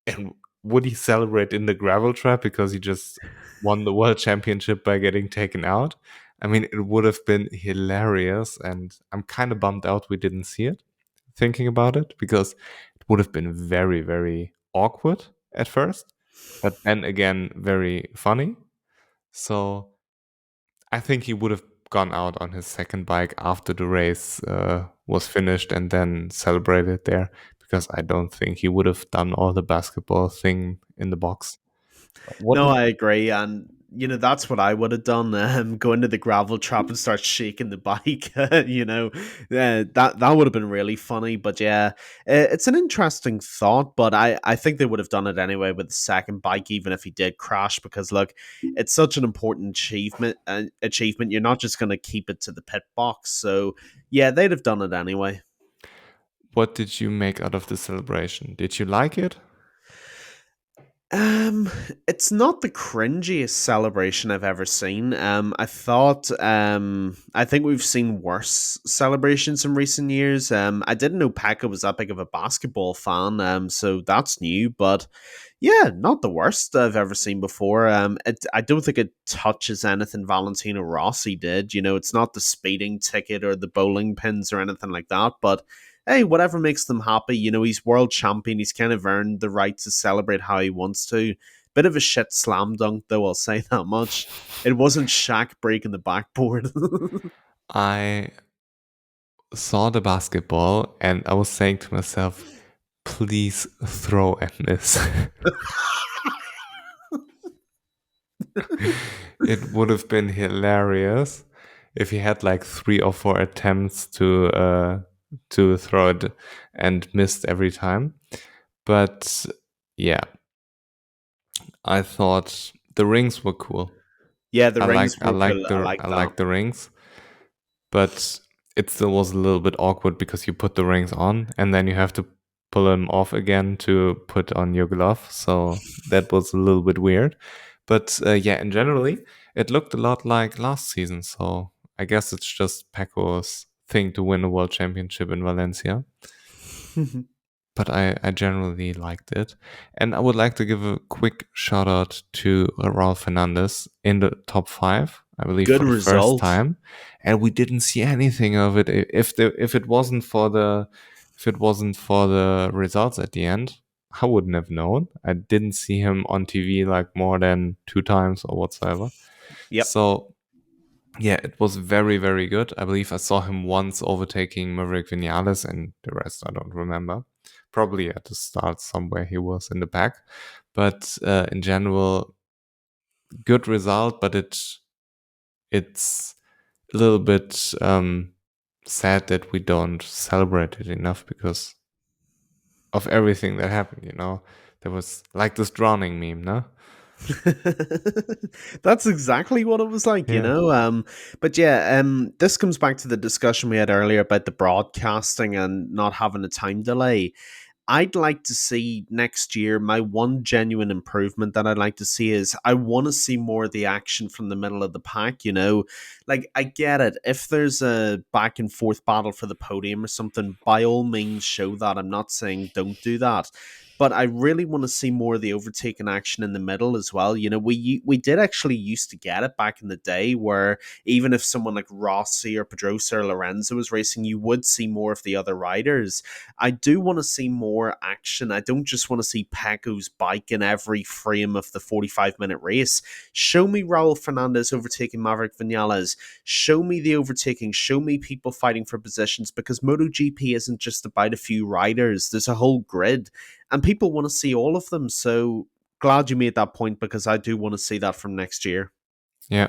Speaker 1: And would he celebrate in the gravel trap because he just won the world championship by getting taken out? I mean, it would have been hilarious, and I'm kind of bummed out we didn't see it, thinking about it, because it would have been very, very awkward at first, but then again, very funny. So I think he would have gone out on his second bike after the race was finished and then celebrated there, because I don't think he would have done all the basketball thing in the box. What
Speaker 2: No,
Speaker 1: did
Speaker 2: I agree, and that's what I would have done. Go into the gravel trap and start shaking the bike. That would have been really funny. But yeah, it's an interesting thought. But I think they would have done it anyway with the second bike, even if he did crash, because look, it's such an important achievement. Achievement. You're not just going to keep it to the pit box. So yeah, they'd have done it anyway.
Speaker 1: what did you make out of the celebration? Did you like it?
Speaker 2: Um, it's not the cringiest celebration I've ever seen. I think we've seen worse celebrations in recent years. I didn't know Pekka was that big of a basketball fan. So that's new, but yeah, not the worst I've ever seen before. I don't think it touches anything Valentino Rossi did. It's not the speeding ticket or the bowling pins or anything like that, but hey, whatever makes them happy. He's world champion. He's kind of earned the right to celebrate how he wants to. Bit of a shit slam dunk, though, I'll say that much. It wasn't Shaq breaking the backboard.
Speaker 1: I saw the basketball and I was saying to myself, please throw and miss. It would have been hilarious if he had like 3 or 4 attempts to throw it and missed every time. But yeah, I thought the rings were cool.
Speaker 2: Yeah, the
Speaker 1: I
Speaker 2: rings
Speaker 1: like I
Speaker 2: were
Speaker 1: like
Speaker 2: cool. I
Speaker 1: the
Speaker 2: like
Speaker 1: I
Speaker 2: that.
Speaker 1: like the rings, but it still was a little bit awkward because you put the rings on and then you have to pull them off again to put on your glove. So that was a little bit weird. But yeah, in generally, it looked a lot like last season. So I guess it's just Pecco's thing to win a world championship in Valencia. But I generally liked it. And I would like to give a quick shout out to Raul Fernandez in the top 5, I believe,
Speaker 2: Good
Speaker 1: for the first
Speaker 2: result.
Speaker 1: time. And we didn't see anything of it. If it wasn't for the results at the end, I wouldn't have known. I didn't see him on TV like more than 2 times or whatsoever.
Speaker 2: Yep.
Speaker 1: So yeah, it was very, very good. I believe I saw him once overtaking Maverick Vinales, and the rest I don't remember. Probably at the start somewhere he was in the back. But in general, good result, but it's a little bit sad that we don't celebrate it enough because of everything that happened, There was like this drowning meme, no?
Speaker 2: That's exactly what it was like,
Speaker 1: Yeah.
Speaker 2: But yeah, this comes back to the discussion we had earlier about the broadcasting and not having a time delay. I'd like to see next year, my one genuine improvement that I'd like to see is I want to see more of the action from the middle of the pack. Like, I get it. If there's a back and forth battle for the podium or something, by all means show that. I'm not saying don't do that. But I really want to see more of the overtaking action in the middle as well. We did actually used to get it back in the day where even if someone like Rossi or Pedrosa or Lorenzo was racing, you would see more of the other riders. I do want to see more action. I don't just want to see Pecco's bike in every frame of the 45-minute race. Show me Raul Fernandez overtaking Maverick Vinales. Show me the overtaking. Show me people fighting for positions because MotoGP isn't just about a few riders. There's a whole grid and people want to see all of them. So glad you made that point because I do want to see that from next year.
Speaker 1: Yeah.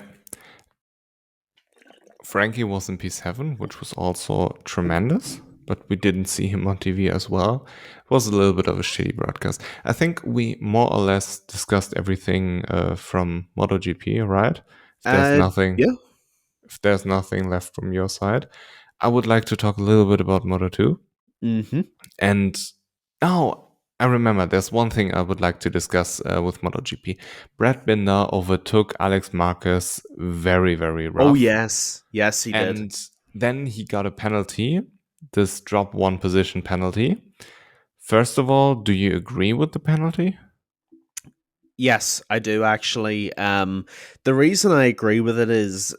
Speaker 1: Frankie was in P7, which was also tremendous, but we didn't see him on TV as well. It was a little bit of a shitty broadcast. I think we more or less discussed everything from MotoGP, right? If there's nothing,
Speaker 2: Yeah.
Speaker 1: if there's nothing left from your side, I would like to talk a little bit about Moto2.
Speaker 2: Mm-hmm.
Speaker 1: And oh, I remember there's one thing I would like to discuss with MotoGP. Brad Binder overtook Alex Marquez very, very
Speaker 2: Oh,
Speaker 1: rough.
Speaker 2: yes. Yes, he did.
Speaker 1: And then he got a penalty, this drop one position penalty. First of all, do you agree with the penalty?
Speaker 2: Yes, I do actually. The reason I agree with it is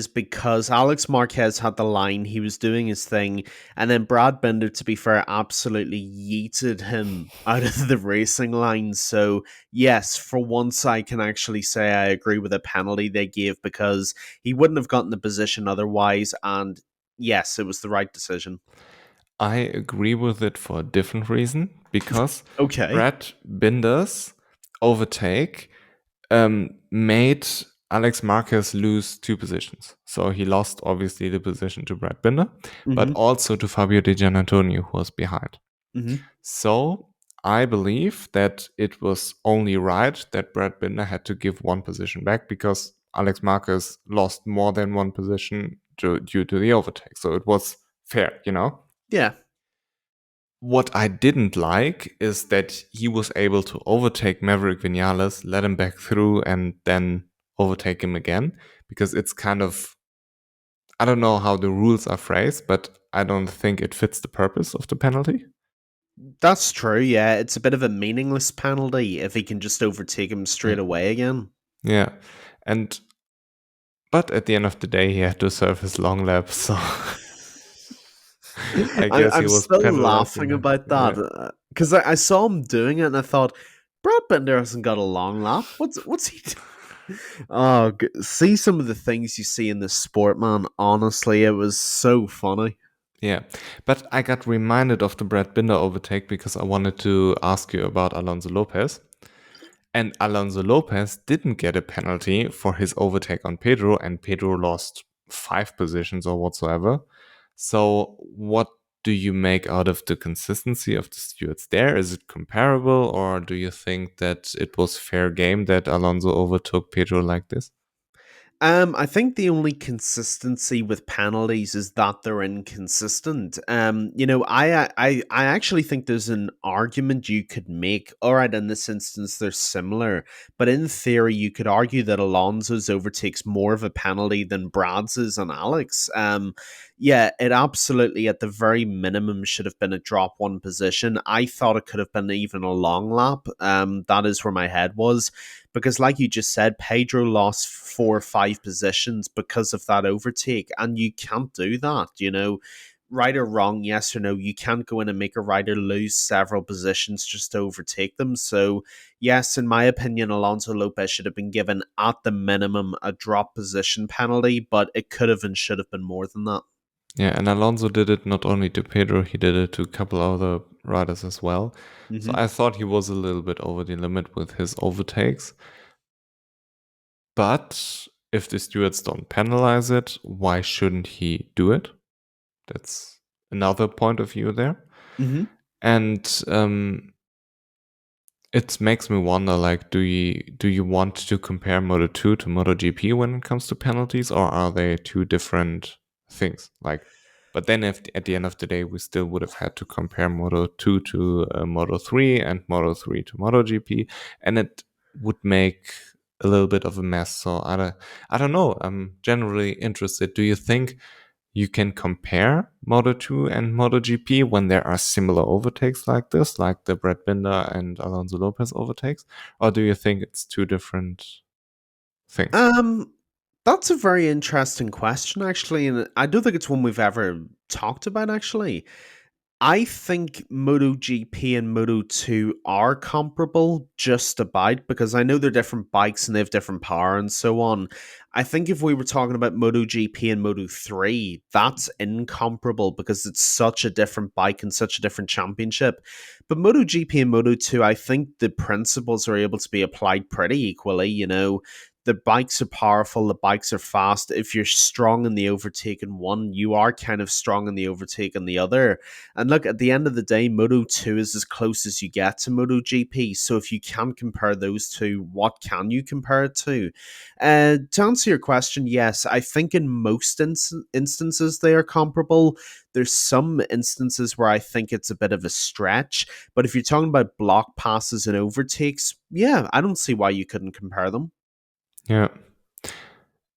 Speaker 2: because Alex Marquez had the line, he was doing his thing, and then Brad Binder, to be fair, absolutely yeeted him out of the racing line. So yes, for once I can actually say I agree with the penalty they gave because he wouldn't have gotten the position otherwise, and yes, it was the right decision.
Speaker 1: I agree with it for a different reason because
Speaker 2: Okay.
Speaker 1: Brad Binder's overtake made Alex Marquez lose two positions. So he lost obviously the position to Brad Binder, but
Speaker 2: Mm-hmm.
Speaker 1: also to Fabio Di Giannantonio, who was behind.
Speaker 2: Mm-hmm.
Speaker 1: So I believe that it was only right that Brad Binder had to give one position back because Alex Marquez lost more than one position due to the overtake. So it was fair.
Speaker 2: Yeah.
Speaker 1: What I didn't like is that he was able to overtake Maverick Vinales, let him back through, and then overtake him again. Because it's kind of, I don't know how the rules are phrased, but I don't think it fits the purpose of the penalty.
Speaker 2: That's true, yeah. It's a bit of a meaningless penalty if he can just overtake him straight
Speaker 1: Mm.
Speaker 2: away again.
Speaker 1: Yeah. And, but at the end of the day, he had to serve his long lap, so I guess he
Speaker 2: I'm
Speaker 1: was
Speaker 2: still
Speaker 1: penalized
Speaker 2: laughing
Speaker 1: enough.
Speaker 2: about
Speaker 1: Yeah.
Speaker 2: that because I saw him doing it and I thought, Brad Binder hasn't got a long lap. What's he doing? Oh, see some of the things you see in this sport, man. Honestly, it was so funny.
Speaker 1: Yeah, but I got reminded of the Brad Binder overtake because I wanted to ask you about Alonso Lopez. And Alonso Lopez didn't get a penalty for his overtake on Pedro, and Pedro lost 5 positions or whatsoever. So, what do you make out of the consistency of the stewards there? Is it comparable, or do you think that it was fair game that Alonso overtook Pedro like this?
Speaker 2: I think the only consistency with penalties is that they're inconsistent. I actually think there's an argument you could make. All right, in this instance, they're similar, but in theory, you could argue that Alonso's overtakes more of a penalty than Brad's is on Alex. Yeah, it absolutely, at the very minimum, should have been a drop one position. I thought it could have been even a long lap. That is where my head was because, like you just said, Pedro lost 4 or 5 positions because of that overtake, and you can't do that. Right or wrong, yes or no, you can't go in and make a rider lose several positions just to overtake them. So, yes, in my opinion, Alonso Lopez should have been given at the minimum a drop position penalty, but it could have and should have been more than that.
Speaker 1: Yeah, and Alonso did it not only to Pedro, he did it to a couple other riders as well. So
Speaker 2: Hmm.
Speaker 1: I thought he was a little bit over the limit with his overtakes. But if the stewards don't penalize it, why shouldn't he do it? That's another point of view there.
Speaker 2: Hmm.
Speaker 1: And it makes me wonder, like, do you want to compare Moto 2 to MotoGP when it comes to penalties, or are they two different things? Like, but then if at the end of the day we still would have had to compare Moto 2 to Moto 3 and Moto 3 to MotoGP, and it would make a little bit of a mess. So I don't know. I'm generally interested. Do you think you can compare Moto 2 and MotoGP when there are similar overtakes like this, like the Brad Binder and Alonso Lopez overtakes? Or do you think it's two different things?
Speaker 2: Um, that's a very interesting question, actually, and I don't think it's one we've ever talked about, actually. I think MotoGP and Moto 2 are comparable just about because I know they're different bikes and they have different power and so on. I think if we were talking about MotoGP and Moto 3, that's incomparable because it's such a different bike and such a different championship. But MotoGP and Moto 2, I think the principles are able to be applied pretty equally. The bikes are powerful, the bikes are fast. If you're strong in the overtake in one, you are kind of strong in the overtake in the other. And look, at the end of the day, Moto 2 is as close as you get to MotoGP. So if you can compare those two, what can you compare it to? To answer your question, yes, I think in most instances they are comparable. There's some instances where I think it's a bit of a stretch. But if you're talking about block passes and overtakes, yeah, I don't see why you couldn't compare them.
Speaker 1: Yeah.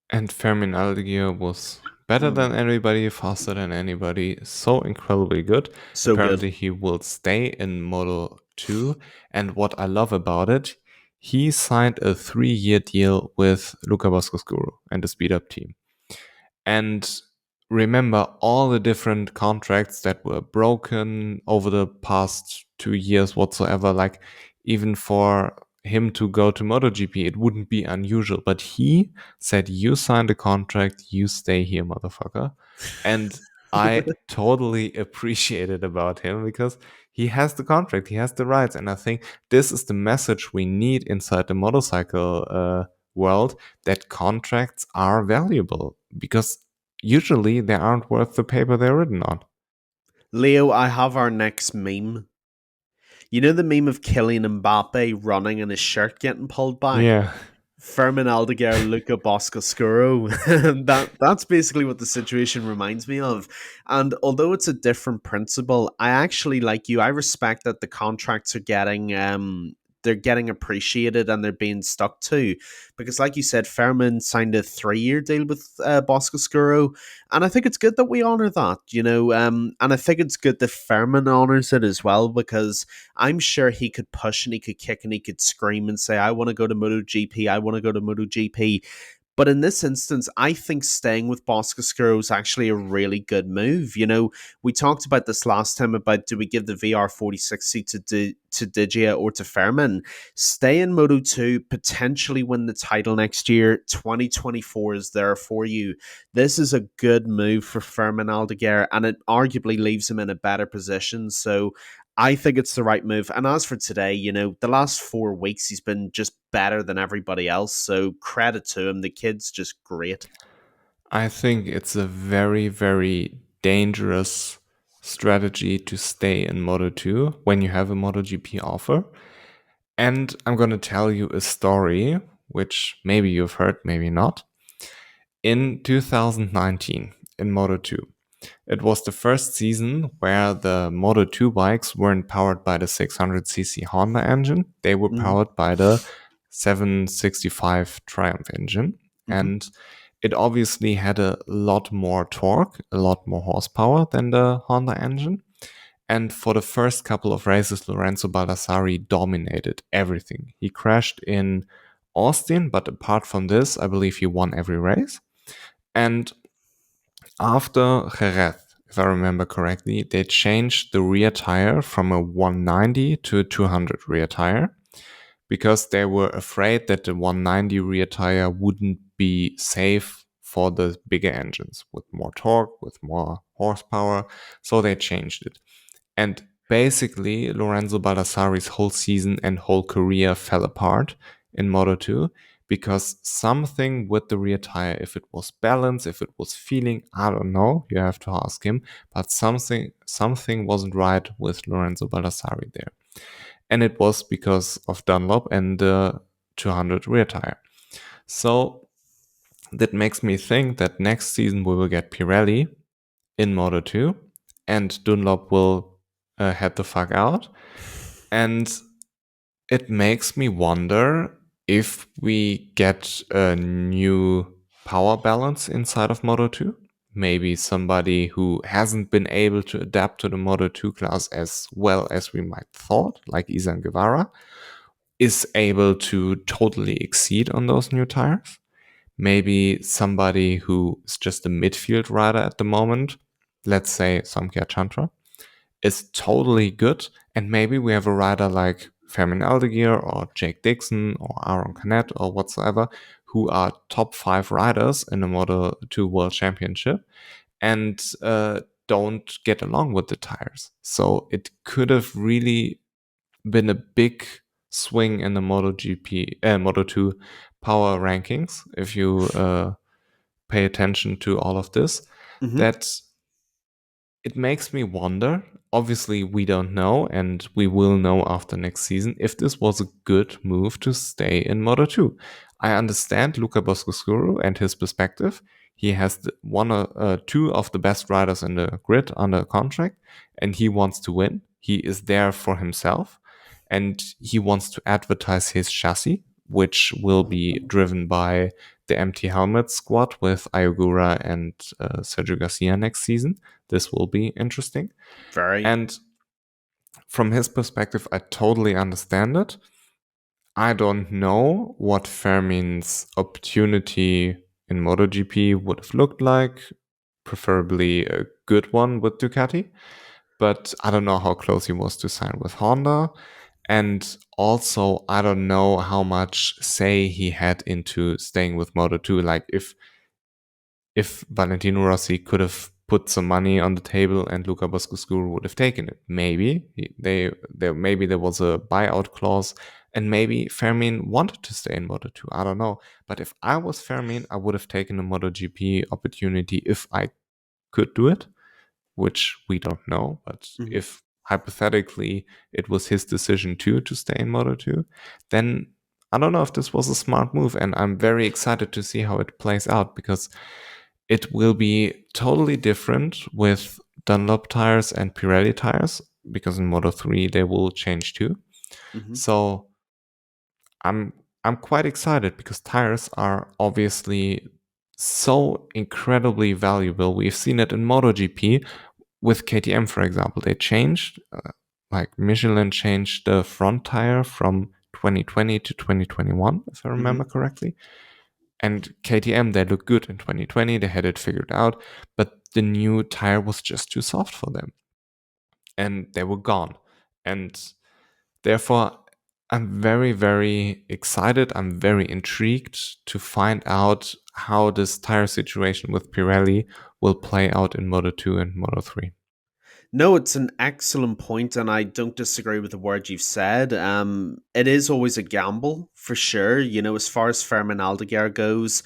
Speaker 1: And Fermin Aldiger was better than
Speaker 2: Mm,
Speaker 1: anybody, faster than anybody, so incredibly good.
Speaker 2: so good.
Speaker 1: Apparently, he will stay in Moto 2. And what I love about it, he signed a 3-year deal with Luca Boscoscuro and the Speed Up team. And remember all the different contracts that were broken over the past 2 years whatsoever. Like, even for him to go to MotoGP, it wouldn't be unusual. But he said, "You signed a contract, you stay here, motherfucker." And I totally appreciate it about him because he has the contract, he has the rights. And I think this is the message we need inside the motorcycle world, that contracts are valuable because usually they aren't worth the paper they're written on.
Speaker 2: Leo, I have our next meme. You know the meme of Kylian Mbappe running and his shirt getting pulled back?
Speaker 1: Yeah.
Speaker 2: Fermin Aldeguer, Luca Boscoscuro. That's basically what the situation reminds me of. And although it's a different principle, I actually like you. I respect that the contracts are getting they're getting appreciated and they're being stuck to. Because like you said, Fermin signed a 3-year deal with Boscoscuro. And I think it's good that we honor that, and I think it's good that Fermin honors it as well because I'm sure he could push and he could kick and he could scream and say, I want to go to MotoGP, I want to go to MotoGP. But in this instance, I think staying with Boscoscuro is actually a really good move. We talked about this last time about do we give the VR46 to Digia or to Fairman? Stay in Moto 2, potentially win the title next year. 2024 is there for you. This is a good move for Fairman Aldeguer, and it arguably leaves him in a better position. So I think it's the right move. And as for today, the last 4 weeks, he's been just better than everybody else. So credit to him. The kid's just great.
Speaker 1: I think it's a very, very dangerous strategy to stay in Moto 2 when you have a MotoGP offer. And I'm going to tell you a story, which maybe you've heard, maybe not. In 2019, in Moto 2, it was the first season where the Moto 2 bikes weren't powered by the 600cc Honda engine. They were
Speaker 2: Mm-hmm.
Speaker 1: powered by the 765 Triumph engine.
Speaker 2: Mm-hmm.
Speaker 1: And it obviously had a lot more torque, a lot more horsepower than the Honda engine. And for the first couple of races, Lorenzo Baldassari dominated everything. He crashed in Austin, but apart from this, I believe he won every race. And after Jerez, if I remember correctly, they changed the rear tire from a 190 to a 200 rear tire because they were afraid that the 190 rear tire wouldn't be safe for the bigger engines with more torque, with more horsepower, so they changed it. And basically, Lorenzo Baldassari's whole season and whole career fell apart in Moto2 because something with the rear tire, if it was balance, if it was feeling, I don't know, you have to ask him, but something wasn't right with Lorenzo Baldassari there. And it was because of Dunlop and the 200 rear tire. So that makes me think that next season we will get Pirelli in Moto2 and Dunlop will head the fuck out. And it makes me wonder if we get a new power balance inside of Moto2. Maybe somebody who hasn't been able to adapt to the Moto2 class as well as we might thought, like Izan Guevara, is able to totally exceed on those new tires. Maybe somebody who is just a midfield rider at the moment, let's say Samkia Chantra, is totally good. And maybe we have a rider like Fermin Aldeguer or Jake Dixon or Aaron Canet or whatsoever, who are top 5 riders in the Moto2 World Championship and don't get along with the tires. So it could have really been a big swing in the Moto2 power rankings if you pay attention to all of this.
Speaker 2: Mm-hmm.
Speaker 1: That it makes me wonder. Obviously, we don't know, and we will know after next season if this was a good move to stay in Moto2. I understand Luca Boscoscuro and his perspective. He has two of the best riders in the grid under contract, and he wants to win. He is there for himself, and he wants to advertise his chassis, which will be driven by the empty helmet squad with Ayogura and Sergio Garcia next season. This will be interesting.
Speaker 2: Very.
Speaker 1: And from his perspective, I totally understand it. I don't know what Fermin's opportunity in MotoGP would have looked like, preferably a good one with Ducati. But I don't know how close he was to sign with Honda. And also, I don't know how much say he had into staying with Moto2. Like, if Valentino Rossi could have put some money on the table and Luca Boscoscuro would have taken it. Maybe maybe there was a buyout clause, and maybe Fermin wanted to stay in Moto2. I don't know. But if I was Fermin, I would have taken a MotoGP opportunity if I could do it, which we don't know. But
Speaker 2: Mm-hmm.
Speaker 1: if hypothetically it was his decision too to stay in Moto2, then I don't know if this was a smart move, and I'm very excited to see how it plays out because it will be totally different with Dunlop tires and Pirelli tires because in Moto3 they will change too.
Speaker 2: Mm-hmm.
Speaker 1: So I'm quite excited because tires are obviously so incredibly valuable. We've seen it in MotoGP with KTM, for example. They changed, like Michelin changed the front tire from 2020 to 2021, if I remember correctly. And KTM, they look good in 2020. They had it figured out, but the new tire was just too soft for them. And they were gone. And therefore, I'm very, very excited. I'm very intrigued to find out how this tire situation with Pirelli will play out in Moto2 and Moto3.
Speaker 2: No, it's an excellent point, and I don't disagree with the word you've said. It is always a gamble, for sure. You know, as far as Fermin Aldeguer goes,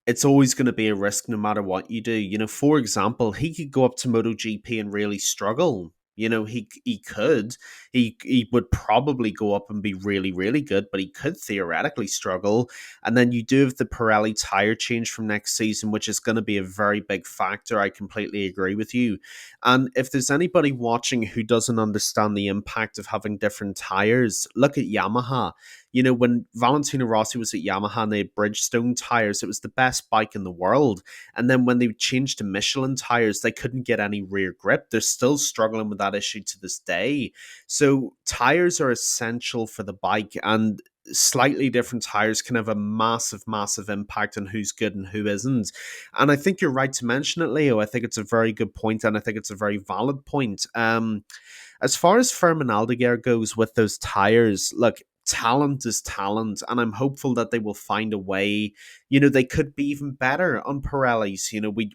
Speaker 2: it's always going to be a risk no matter what you do. You know, for example, he could go up to MotoGP and really struggle. You know, he could. He would probably go up and be really, really good, but he could theoretically struggle. And then you do have the Pirelli tire change from next season, which is going to be a very big factor. I completely agree with you. And if there's anybody watching who doesn't understand the impact of having different tires, look at Yamaha. You know, when Valentino Rossi was at Yamaha and they had Bridgestone tires, it was the best bike in the world. And then when they changed to Michelin tires, they couldn't get any rear grip. They're still struggling with that issue to this day. So tires are essential for the bike, and slightly different tires can have a massive, massive impact on who's good and who isn't. And I think you're right to mention it, Leo. I think it's a very good point, and I think it's a very valid point. As far as Fermin Aldeguer goes with those tires, look, talent is talent, and I'm hopeful that they will find a way. They could be even better on Pirellis.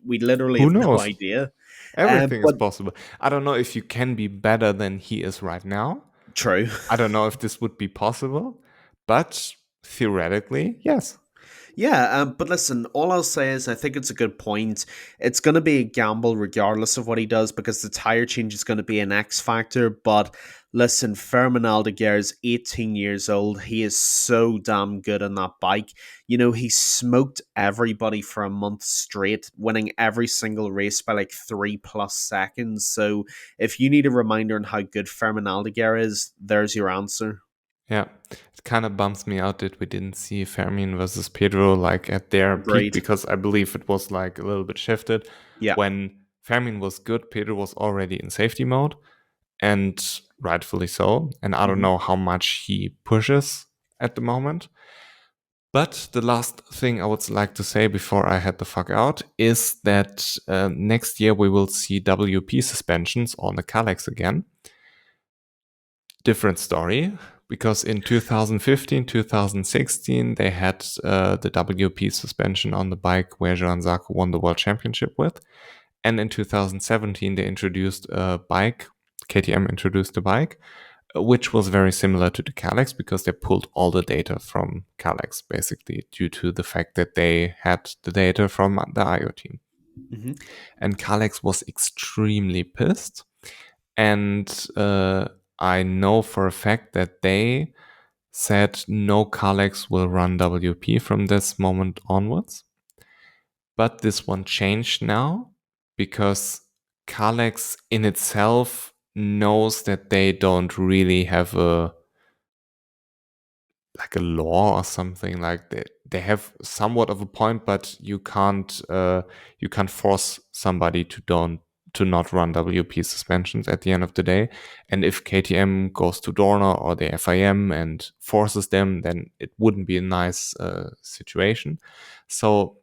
Speaker 2: We literally
Speaker 1: Who
Speaker 2: have no
Speaker 1: knows?
Speaker 2: idea.
Speaker 1: Everything is
Speaker 2: But
Speaker 1: possible. I don't know if you can be better than he is right now.
Speaker 2: true.
Speaker 1: I don't know if this would be possible, but theoretically, yes.
Speaker 2: Yeah, but listen, all I'll say is I think it's a good point. It's going to be a gamble regardless of what he does because the tire change is going to be an X factor. But listen, Fermin Aldeguer is 18 years old. He is so damn good on that bike. He smoked everybody for a month straight, winning every single race by like 3+ seconds. So if you need a reminder on how good Fermin Aldeguer is, there's your answer.
Speaker 1: Yeah, it kind of bums me out that we didn't see Fermin versus Pedro like at their peak,
Speaker 2: Agreed.
Speaker 1: because I believe it was like a little bit shifted.
Speaker 2: Yeah.
Speaker 1: When Fermin was good, Pedro was already in safety mode, and rightfully so. And I don't
Speaker 2: Mhm.
Speaker 1: know how much he pushes at the moment. But the last thing I would like to say before I head the fuck out is that next year we will see WP suspensions on the Kalex again. Different story, because in 2015, 2016, they had the WP suspension on the bike where Johan Zarco won the world championship with. And in 2017, they introduced a bike, KTM introduced a bike, which was very similar to the Kalex because they pulled all the data from Kalex, basically, due to the fact that they had the data from the IO team.
Speaker 2: Mhm.
Speaker 1: And Kalex was extremely pissed. And I know for a fact that they said no Kalex will run WP from this moment onwards. But this one changed now because Kalex in itself knows that they don't really have a law or something. Like they have somewhat of a point, but you can't force somebody to not run WP suspensions at the end of the day. And if KTM goes to Dorna or the FIM and forces them, then it wouldn't be a nice situation. So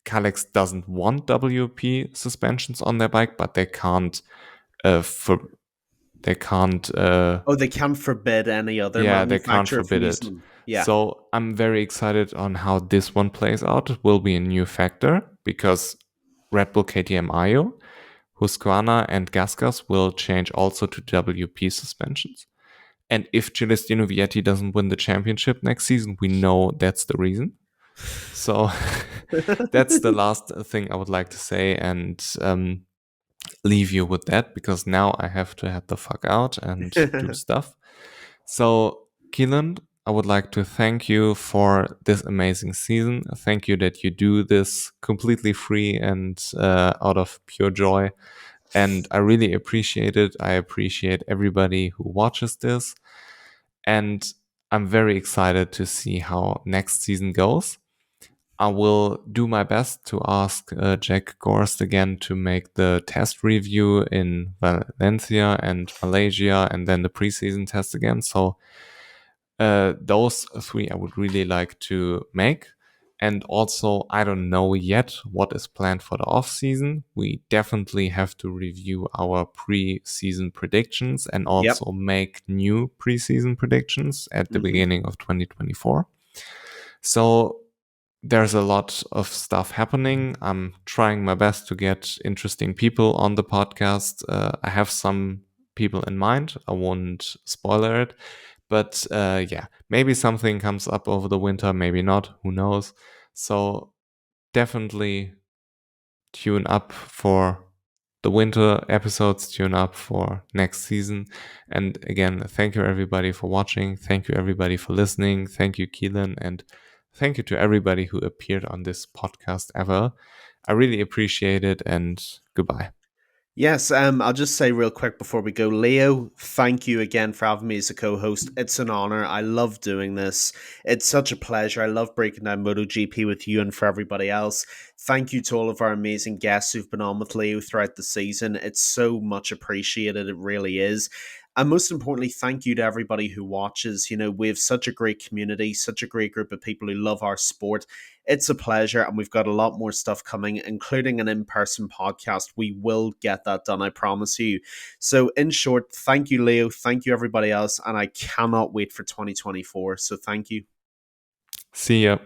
Speaker 1: Kalex doesn't want WP suspensions on their bike, but they can't uh, for they can't
Speaker 2: Oh, they can't forbid any other
Speaker 1: yeah, they can't
Speaker 2: manufacturer from
Speaker 1: forbid it.
Speaker 2: using them. Yeah.
Speaker 1: So I'm very excited on how this one plays out. It will be a new factor because Red Bull KTM IO, Husqvarna and Gasgas will change also to WP suspensions. And if Celestino Vietti doesn't win the championship next season, we know that's the reason. So that's the last thing I would like to say, and leave you with that, because now I have to head the fuck out and do stuff. So, Keelan, I would like to thank you for this amazing season. Thank you that you do this completely free and out of pure joy. And I really appreciate it. I appreciate everybody who watches this. And I'm very excited to see how next season goes. I will do my best to ask Jack Gorst again to make the test review in Valencia and Malaysia, and then the preseason test again. So those three I would really like to make. And also, I don't know yet what is planned for the off season. We definitely have to review our preseason predictions and
Speaker 2: Yep.
Speaker 1: also make new preseason predictions at the
Speaker 2: Hmm.
Speaker 1: beginning of 2024. So there's a lot of stuff happening. I'm trying my best to get interesting people on the podcast. I have some people in mind. I won't spoiler it. But yeah, maybe something comes up over the winter, maybe not. Who knows? So definitely tune up for the winter episodes, tune up for next season. And again, thank you everybody for watching. Thank you everybody for listening. Thank you, Keelan. And thank you to everybody who appeared on this podcast ever. I really appreciate it, and goodbye.
Speaker 2: Yes, I'll just say real quick before we go, Leo, thank you again for having me as a co-host. It's an honor. I love doing this. It's such a pleasure. I love breaking down MotoGP with you and for everybody else. Thank you to all of our amazing guests who've been on with Leo throughout the season. It's so much appreciated. It really is. And most importantly, thank you to everybody who watches. We have such a great community, such a great group of people who love our sport. It's a pleasure, and we've got a lot more stuff coming, including an in-person podcast. We will get that done, I promise you. So in short, thank you, Leo. Thank you, everybody else. And I cannot wait for 2024. So thank you.
Speaker 1: See ya.